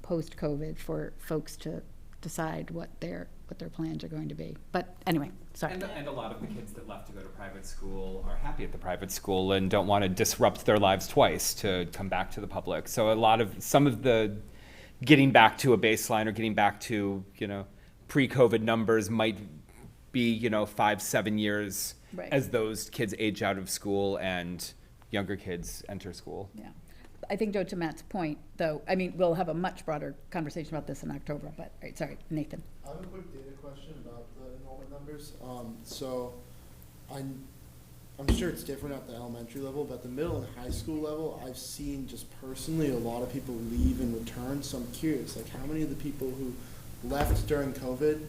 post-COVID for folks to decide what their plans are going to be. But anyway, sorry. And a lot of the kids that left to go to private school are happy at the private school and don't want to disrupt their lives twice to come back to the public. So some of the getting back to a baseline or getting back to, pre-COVID numbers might be, 5-7 years right, as those kids age out of school and younger kids enter school. Yeah. I think, to Matt's point, though, we'll have a much broader conversation about this in October, but, all right, sorry, Nathan. I have a quick data question about the enrollment numbers. So I'm sure it's different at the elementary level, but at the middle and high school level, I've seen just personally a lot of people leave and return. So I'm curious, like how many of the people who left during COVID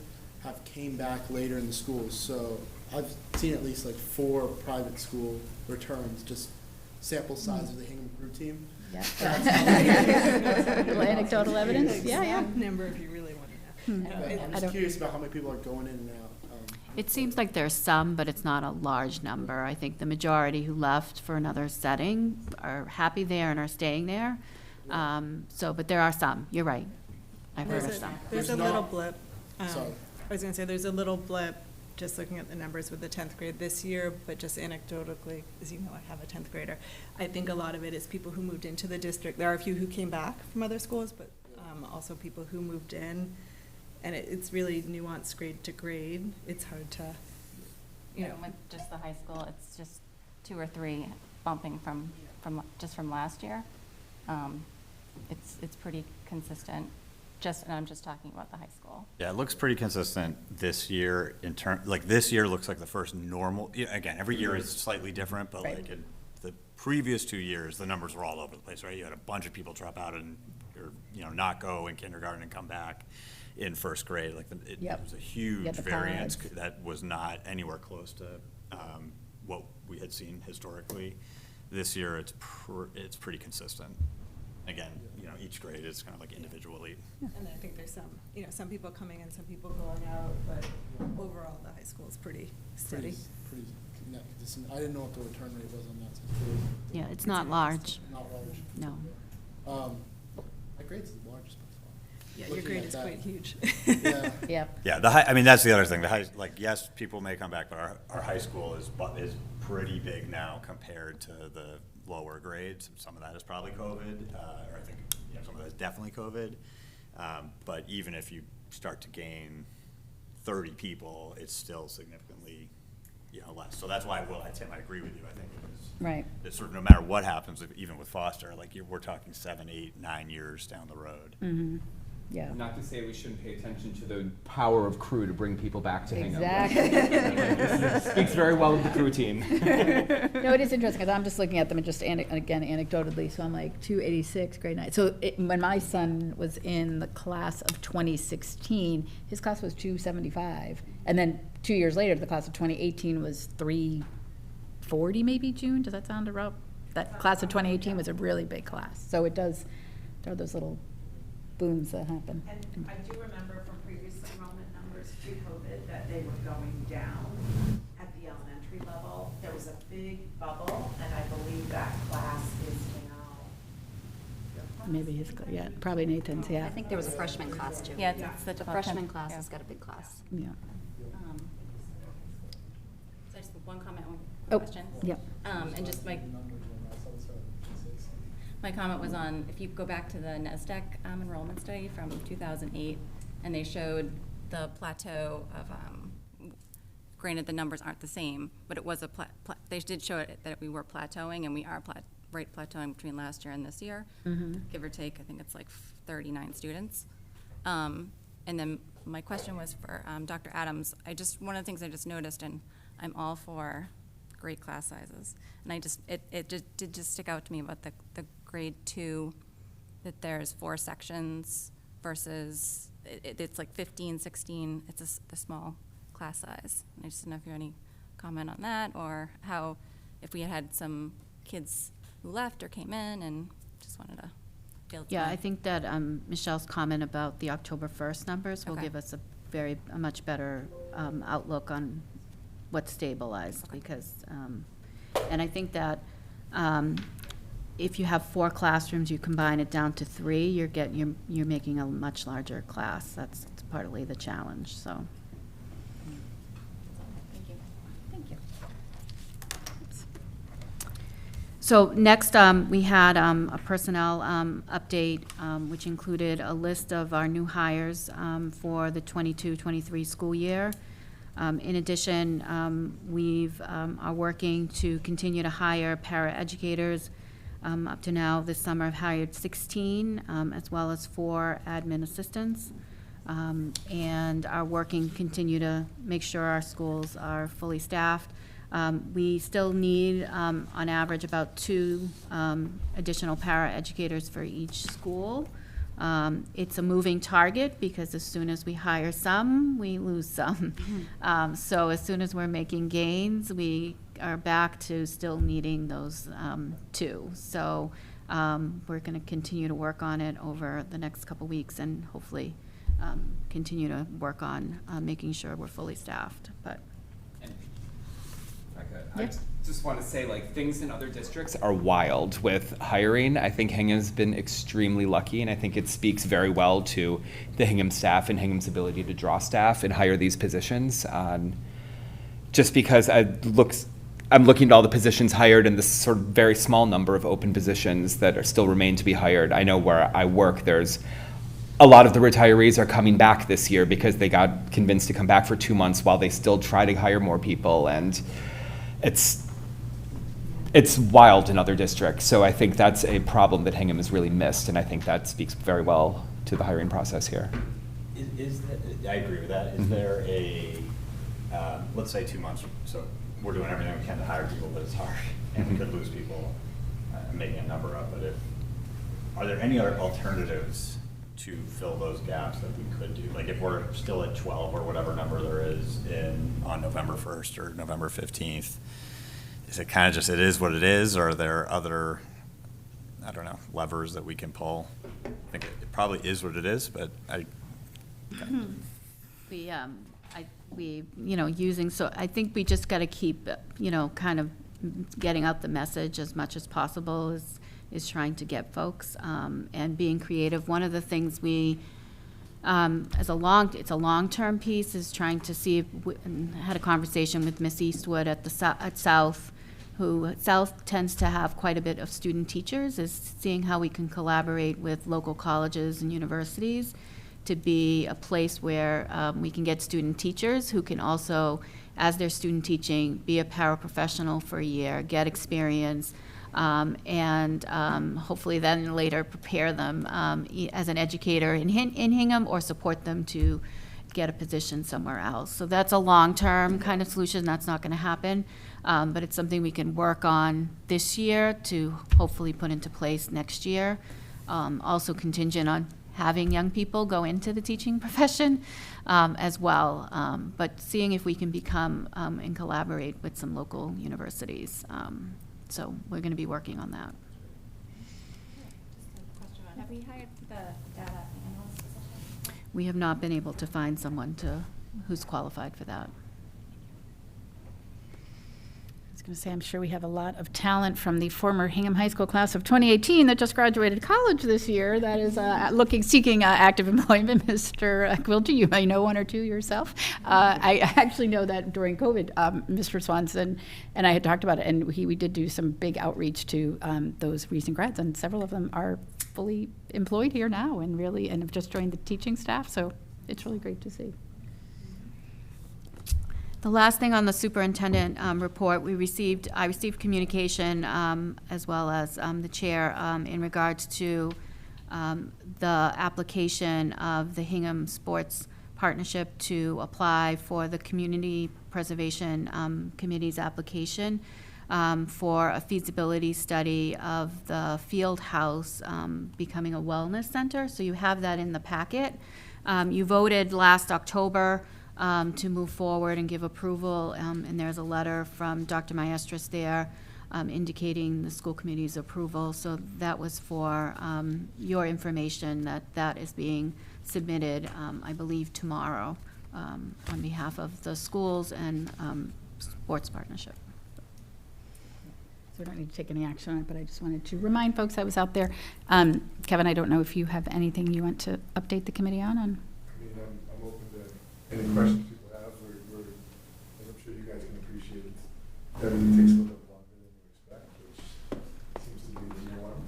have came back later in the schools? So I've seen at least like 4 private school returns, just sample size of the Hingham crew team. Yeah. Little anecdotal evidence. Yeah. Number if you really want to know. I'm just curious about how many people are going in and out. It seems like there's some, but it's not a large number. I think the majority who left for another setting are happy there and are staying there. But there are some, you're right. I've heard of some. There's a little blip. Sorry. I was going to say, there's a little blip just looking at the numbers with the 10th grade this year, but just anecdotally, as you know, I have a 10th grader. I think a lot of it is people who moved into the district. There are a few who came back from other schools, but also people who moved in. And it's really nuanced grade to grade. It's hard to, With just the high school, it's just 2 or 3 bumping from last year. It's pretty consistent. And I'm just talking about the high school. Yeah, it looks pretty consistent this year this year looks like the first normal, again, every year is slightly different, but Right. like in the previous 2 years, the numbers were all over the place, right? You had a bunch of people drop out or not go in kindergarten and come back in first grade. It was a huge variance that was not anywhere close to what we had seen historically. This year, it's pretty consistent. Again, each grade is kind of like individually. and I think there's some people coming in, some people going out, but overall, the high school is pretty steady. Pretty consistent. I didn't know what the return rate was on that. Yeah, it's not large. Not large. No. My grade's the largest by far. Yeah, your looking grade at is that. quite huge. Yeah. Yep. Yeah, I mean, that's the other thing, like, yes, people may come back, but our high school is pretty big now compared to the lower grades. Some of that is probably COVID, or I think, some of that is definitely COVID. But even if you start to gain 30 people, it's still significantly, less. So that's why, Tim, I agree with you. I think Right. it's sort of no matter what happens, even with Foster, like we're talking 7, 8, 9 years down the road. Mm-hmm. Yeah. Not to say we shouldn't pay attention to the power of crew to bring people back to Hingham. Exactly. This speaks very well of the crew team. No, it is interesting, because I'm just looking at them and just, again, anecdotally, so I'm like, 286, grade 9. So when my son was in the class of 2016, his class was 275. And then 2 years later, the class of 2018 was 340 maybe, June? Does that sound about? That class of 2018 was a really big class. So it does, there are those little booms that happen. And I do remember from previous enrollment numbers pre-COVID that they were going down at the elementary level. There was a big bubble, and I believe that class is now. Maybe his, yeah, probably Nathan's, yeah. I think there was a freshman class too. Yeah, it's the The top freshman 10. class Yeah. has got a big class. Yeah. So I just have one comment, one Oh, question. yep. And just my comment was on, if you go back to the NESDEC enrollment study from 2008, and they showed the plateau of, granted the numbers aren't the same, but it was they did show it that we were plateauing, and we are plateauing between last year and this year, give or take. I think it's like 39 students. And then my question was for Dr. Adams. One of the things I just noticed, and I'm all for great class sizes, and it did just stick out to me about the grade 2, that there's 4 sections versus it's like 15, 16. It's the small class size. And I just don't know if you have any comment on that, or how, if we had some kids who left or came in, and just wanted to feel. Yeah, I think that Michelle's comment about the October 1st numbers will Okay. give us a much better outlook on what's stabilized, Okay. because, and I think that if you have 4 classrooms, you combine it down to 3, you're making a much larger class. That's partly the challenge, so. Thank you. Thank you. So next, we had a personnel update, which included a list of our new hires for the 22-23 school year. In addition, we are working to continue to hire paraeducators. Up to now, this summer, I've hired 16, as well as 4 admin assistants, and are working, continue to make sure our schools are fully staffed. We still need, on average, about 2 additional paraeducators for each school. It's a moving target, because as soon as we hire some, we lose some. So as soon as we're making gains, we are back to still needing those 2. So we're going to continue to work on it over the next couple weeks, and hopefully continue to work on making sure we're fully staffed. But I just want to say, things in other districts are wild with hiring. I think Hingham's been extremely lucky, and I think it speaks very well to the Hingham staff and Hingham's ability to draw staff and hire these positions. Just because I'm looking at all the positions hired and this sort of very small number of open positions that still remain to be hired. I know where I work, there's a lot of the retirees are coming back this year because they got convinced to come back for 2 months while they still try to hire more people, and it's wild in other districts. So I think that's a problem that Hingham has really missed, and I think that speaks very well to the hiring process here. I agree with that. Is there let's say 2 months, so we're doing everything we can to hire people, but it's hard, and we could lose people. I'm making a number up, but are there any other alternatives to fill those gaps that we could do? Like if we're still at 12 or whatever number there is on November 1st or November 15th, is it kind of just, it is what it is, or are there other, I don't know, levers that we can pull? I think it probably is what it is, but I think we just got to keep, kind of getting out the message as much as possible, is trying to get folks, and being creative. One of the things we it's a long-term piece, is trying to see, and had a conversation with Miss Eastwood at South, who South tends to have quite a bit of student teachers, is seeing how we can collaborate with local colleges and universities to be a place where we can get student teachers who can also, as they're student teaching, be a paraprofessional for a year, get experience, and hopefully then later prepare them as an educator in Hingham, or support them to get a position somewhere else. So that's a long-term kind of solution. That's not going to happen, but it's something we can work on this year to hopefully put into place next year. Also contingent on having young people go into the teaching profession as well, but seeing if we can become and collaborate with some local universities. So we're going to be working on that. Just a question on, have we hired the data analyst position? We have not been able to find someone who's qualified for that. I was going to say, I'm sure we have a lot of talent from the former Hingham High School class of 2018 that just graduated college this year that is seeking active employment. Mr. Quilty, you may know one or two yourself. I actually know that during COVID, Mr. Swanson and I had talked about it, and we did do some big outreach to those recent grads, and several of them are fully employed here now and have just joined the teaching staff, so it's really great to see. The last thing on the superintendent report, I received communication as well as the chair in regards to the application of the Hingham Sports Partnership to apply for the Community Preservation Committee's application for a feasibility study of the field house becoming a wellness center. So you have that in the packet. You voted last October to move forward and give approval, and there's a letter from Dr. Maestris there indicating the school committee's approval. So that was for your information, that is being submitted, I believe, tomorrow on behalf of the schools and sports partnership. So we don't need to take any action on it, but I just wanted to remind folks I was out there. Kevin, I don't know if you have anything you want to update the committee on. I mean, I'm open to any questions people have. As I'm sure you guys can appreciate it, everything takes a little bit longer than you expect, which seems to be the norm.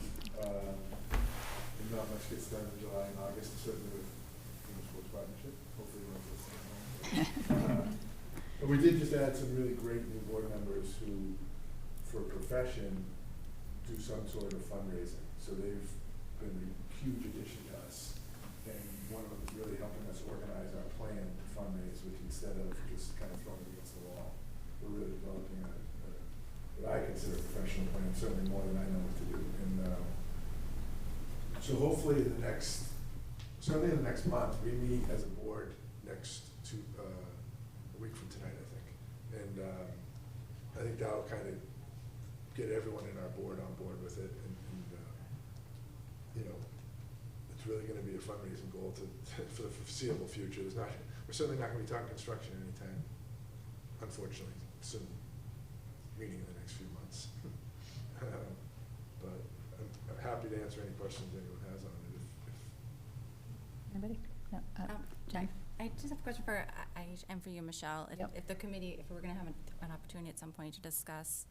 And not much gets done in July and August, certainly with the sports partnership. Hopefully we'll have this but we did just add some really great new board members who, for a profession, do some sort of fundraising. So they've been a huge addition to us. And one of them is really helping us organize our plan to fundraise, which instead of just kind of throwing it against the wall, we're really developing what I consider a professional plan, certainly more than I know what to do. And so hopefully certainly in the next month, we meet as a board a week from tonight, I think. And I think that'll kind of get everyone in our board on board with it. And it's really going to be a fundraising goal for the foreseeable future. We're certainly not going to be talking construction anytime, unfortunately, soon, meaning in the next few months. But I'm happy to answer any questions anyone has on it. Anybody? No, Jen? I just have a question for Aish and for you, Michelle. Yep. If the committee, if we're going to have an opportunity at some point to discuss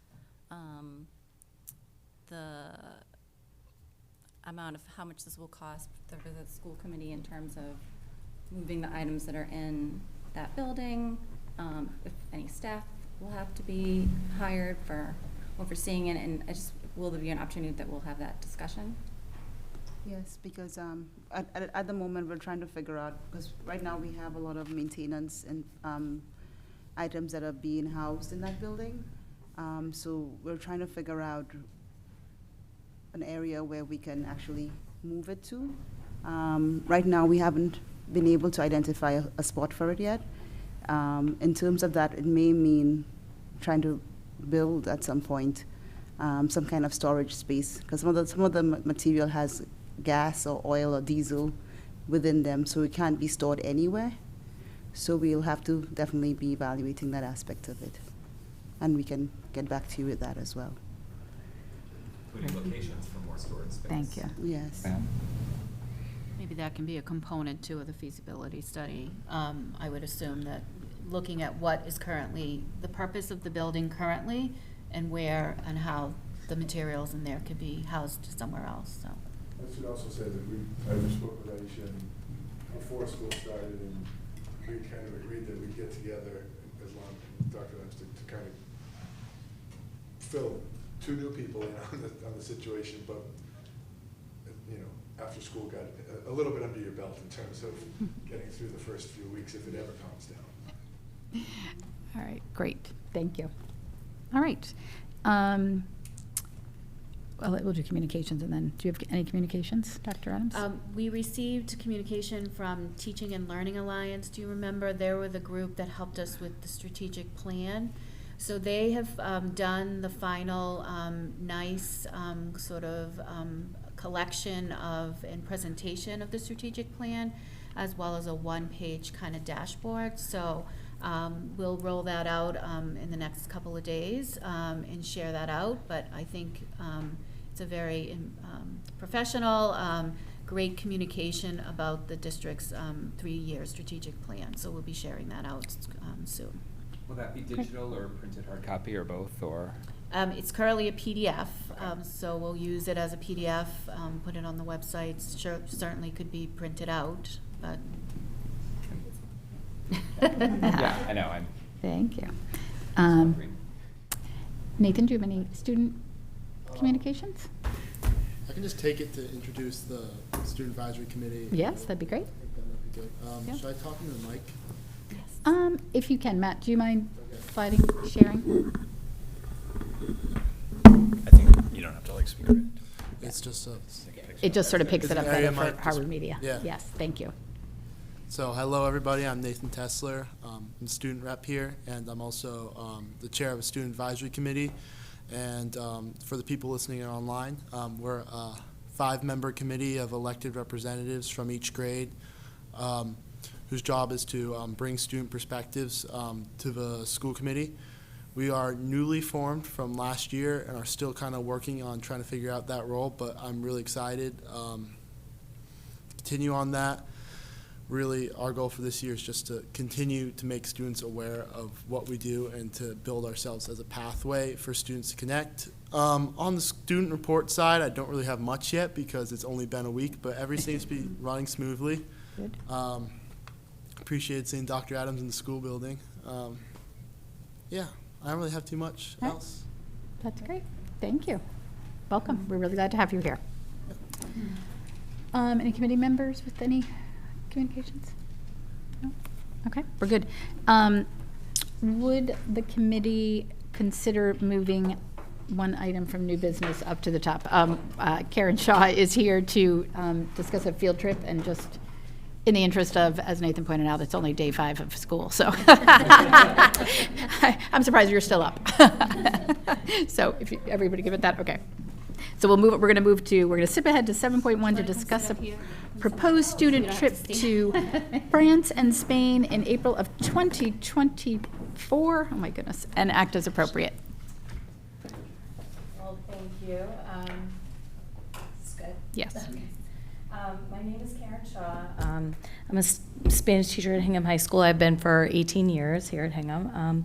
the amount of how much this will cost for the school committee in terms of moving the items that are in that building, if any staff will have to be hired for overseeing it, and will there be an opportunity that we'll have that discussion? Yes, because at the moment, we're trying to figure out, because right now we have a lot of maintenance and items that are being housed in that building. So we're trying to figure out an area where we can actually move it to. Right now, we haven't been able to identify a spot for it yet. In terms of that, it may mean trying to build at some point some kind of storage space, because some of the material has gas or oil or diesel within them, so it can't be stored anywhere. So we'll have to definitely be evaluating that aspect of it, and we can get back to you with that as well. Including locations for more storage space. Thank you. Yes. Yeah. Maybe maybe that can be a component too of the feasibility study. I would assume that looking at what is currently, the purpose of the building currently, and where and how the materials in there could be housed somewhere else, so. I should also say that I just spoke with Aisha before school started, and we kind of agreed that we'd get together as long as Dr. Adams to kind of fill 2 new people in on the situation, but after school got a little bit under your belt in terms of getting through the first few weeks, if it ever calms down. All right, great, thank you. All right. Well, we'll do communications, and then, do you have any communications, Dr. Adams? We received communication from Teaching and Learning Alliance. Do you remember? They were the group that helped us with the strategic plan. So they have done the final nice sort of collection of and presentation of the strategic plan, as well as a one-page kind of dashboard. So we'll roll that out in the next couple of days and share that out. But I think it's a very professional, great communication about the district's 3-year strategic plan. So we'll be sharing that out soon. Will that be digital or printed hard copy or both, or? It's currently a PDF, so we'll use it as a PDF, put it on the website. Certainly could be printed out, but. Yeah, I know. Thank you. Nathan, do you have any student communications? I can just take it to introduce the Student Advisory Committee. Yes, that'd be great. I think that might be good. Yeah. Should I talk into the mic? If you can, Matt, do you mind sliding, sharing? I think you don't have to speak over it. It's just a. It just sort of picks It's it up an area better for mic, Harvard just- Media. yeah. Yes, thank you. So, hello everybody, I'm Nathan Tesler. I'm a student rep here, and I'm also the chair of a student advisory committee. And for the people listening online, we're a 5-member committee of elected representatives from each grade, whose job is to bring student perspectives to the school committee. We are newly formed from last year and are still kind of working on trying to figure out that role, but I'm really excited to continue on that. Really, our goal for this year is just to continue to make students aware of what we do and to build ourselves as a pathway for students to connect. On the student report side, I don't really have much yet because it's only been a week, but everything seems to be running smoothly. Good. Appreciated seeing Dr. Adams in the school building. Yeah, I don't really have too much All right. else. That's great. Thank you. Welcome. We're really glad to have you here. Any committee members with any communications? No? Okay, we're good. Would the committee consider moving one item from new business up to the top? Karen Shaw is here to discuss a field trip, and just in the interest of, as Nathan pointed out, it's only day 5 of school, so I'm surprised you're still up. So if everybody give it that, okay. So we're going to skip ahead to 7.1 to discuss a proposed student trip to France and Spain in April of 2024. Oh my goodness, and act as appropriate. Well, thank you. Is this good? Yes. Okay. My name is Karen Shaw. I'm a Spanish teacher at Hingham High School. I've been for 18 years here at Hingham.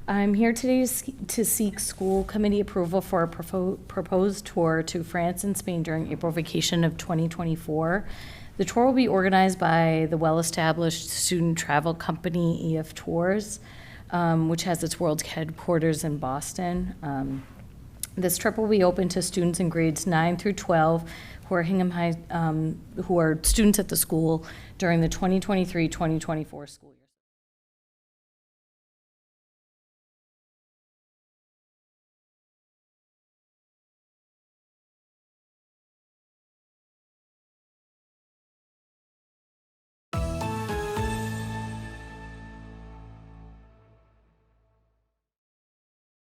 I'm here today to seek school committee approval for a proposed tour to France and Spain during April vacation of 2024. The tour will be organized by the well-established student travel company EF Tours, which has its world headquarters in Boston. This trip will be open to students in grades 9 through 12 who are Hingham High, who are students at the school during the 2023-2024 school year.